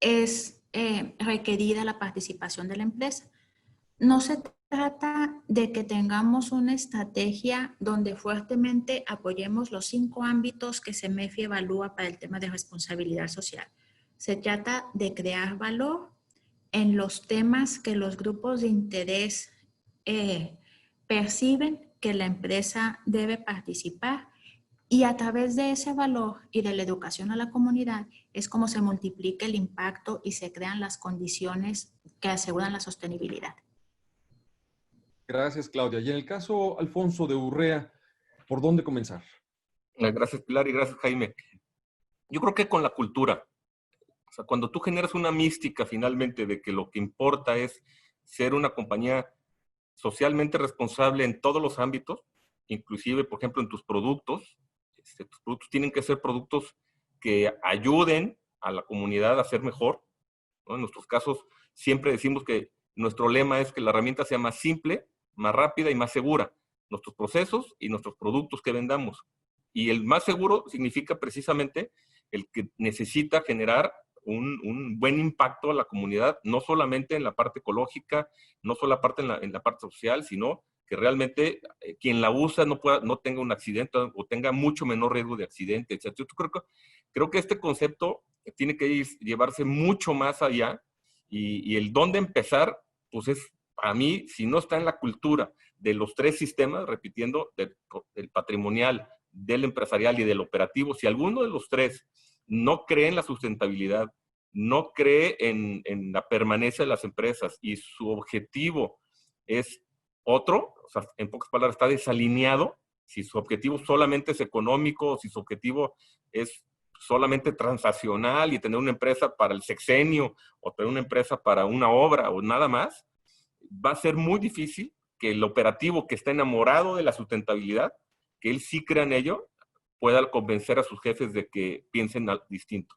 es requerida la participación de la empresa. No se trata de que tengamos una estrategia donde fuertemente apoyemos los 5 ámbitos que CEMEFI evalúa para el tema de responsabilidad social. Se trata de crear valor en los temas que los grupos de interés perciben que la empresa debe participar, y a través de ese valor y de la educación a la comunidad es como se multiplica el impacto y se crean las condiciones que aseguran la sostenibilidad. Gracias, Claudia. Y en el caso, Alfonso, de Urrea, ¿por dónde comenzar? Gracias, Pilar, y gracias, Jaime. Yo creo que con la cultura. O sea, cuando tú generas una mística finalmente de que lo que importa es ser una compañía socialmente responsable en todos los ámbitos, inclusive, por ejemplo, en tus productos tienen que ser productos que ayuden a la comunidad a ser mejor, ¿no? En nuestros casos, siempre decimos que nuestro lema es que la herramienta sea más simple, más rápida y más segura. Nuestros procesos y nuestros productos que vendamos. Y el más seguro significa precisamente el que necesita generar un buen impacto a la comunidad, no solamente en la parte ecológica, no solo en la parte social, sino que realmente quien la usa no tenga un accidente o tenga mucho menor riesgo de accidente, etc. Yo creo que este concepto tiene que llevarse mucho más allá y el dónde empezar, pues es, para mí, si no está en la cultura de los 3 sistemas, repitiendo, del patrimonial, del empresarial y del operativo, si alguno de los 3 no cree en la sustentabilidad, no cree en la permanencia de las empresas y su objetivo es otro, o sea, en pocas palabras, está desalineado, si su objetivo solamente es económico, si su objetivo es solamente transaccional y tener una empresa para el sexenio o tener una empresa para una obra o nada más, va a ser muy difícil que el operativo que está enamorado de la sustentabilidad, que él sí crea en ello, pueda convencer a sus jefes de que piensen distinto.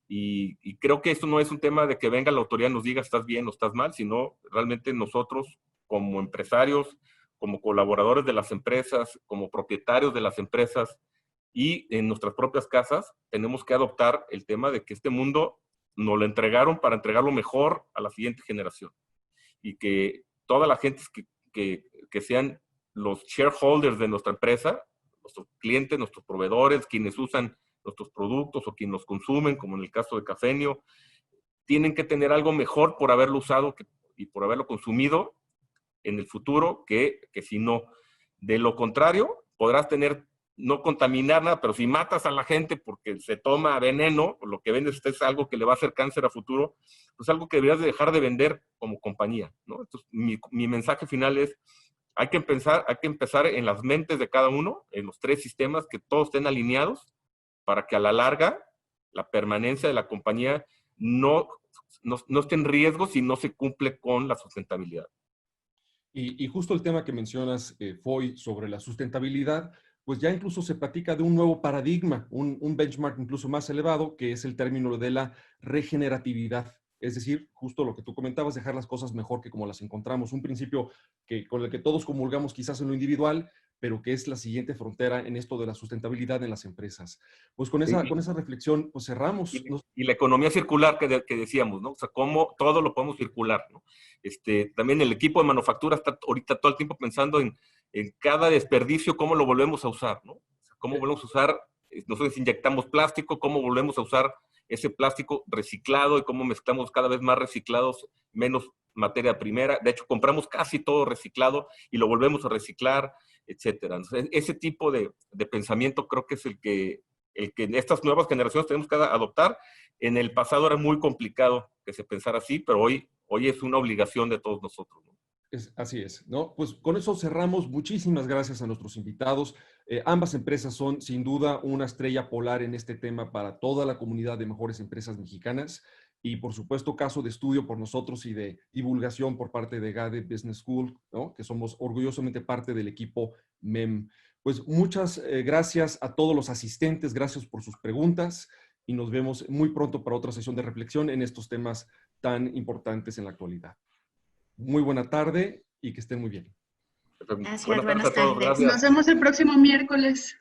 Y creo que esto no es un tema de que venga la autoridad y nos diga estás bien o estás mal, sino realmente nosotros como empresarios, como colaboradores de las empresas, como propietarios de las empresas y en nuestras propias casas, tenemos que adoptar el tema de que este mundo nos lo entregaron para entregarlo mejor a la siguiente generación. Y que toda la gente que sean los shareholders de nuestra empresa, nuestros clientes, nuestros proveedores, quienes usan nuestros productos o quienes los consumen, como en el caso de Cafenio, tienen que tener algo mejor por haberlo usado y por haberlo consumido en el futuro que si no. De lo contrario, podrás no contaminar nada, pero si matas a la gente porque se toma veneno, o lo que vendes es algo que le va a hacer cáncer a futuro, pues algo que deberías de dejar de vender como compañía, ¿no? Entonces, mi mensaje final es, hay que empezar en las mentes de cada uno, en los 3 sistemas, que todos estén alineados, para que a la larga la permanencia de la compañía no esté en riesgo si no se cumple con la sustentabilidad. Y justo el tema que mencionas, Foy, sobre la sustentabilidad, pues ya incluso se platica de un nuevo paradigma, un benchmark incluso más elevado, que es el término de la regeneratividad. Es decir, justo lo que tú comentabas, dejar las cosas mejor que como las encontramos. Un principio con el que todos comulgamos quizás en lo individual, pero que es la siguiente frontera en esto de la sustentabilidad en las empresas. Pues con esa reflexión, pues cerramos. Y la economía circular que decíamos, ¿no? O sea, cómo todo lo podemos circular, ¿no? También el equipo de manufactura está ahorita todo el tiempo pensando en cada desperdicio, cómo lo volvemos a usar, ¿no? O sea, cómo volvemos a usar, nosotros inyectamos plástico, cómo volvemos a usar ese plástico reciclado y cómo mezclamos cada vez más reciclados, menos materia primera. De hecho, compramos casi todo reciclado y lo volvemos a reciclar, etcétera. Entonces, ese tipo de pensamiento creo que es el que estas nuevas generaciones tenemos que adoptar. En el pasado era muy complicado que se pensara así, pero hoy es una obligación de todos nosotros, ¿no? Así es, ¿no? Pues con eso cerramos. Muchísimas gracias a nuestros invitados. Ambas empresas son sin duda una estrella polar en este tema para toda la comunidad de mejores empresas mexicanas y por supuesto caso de estudio por nosotros y de divulgación por parte de GADE Business School, ¿no? Que somos orgullosamente parte del equipo MEM. Pues muchas gracias a todos los asistentes, gracias por sus preguntas y nos vemos muy pronto para otra sesión de reflexión en estos temas tan importantes en la actualidad. Muy buena tarde y que estén muy bien. Gracias, buenas tardes a todos. tardes. Gracias. Nos vemos el próximo miércoles.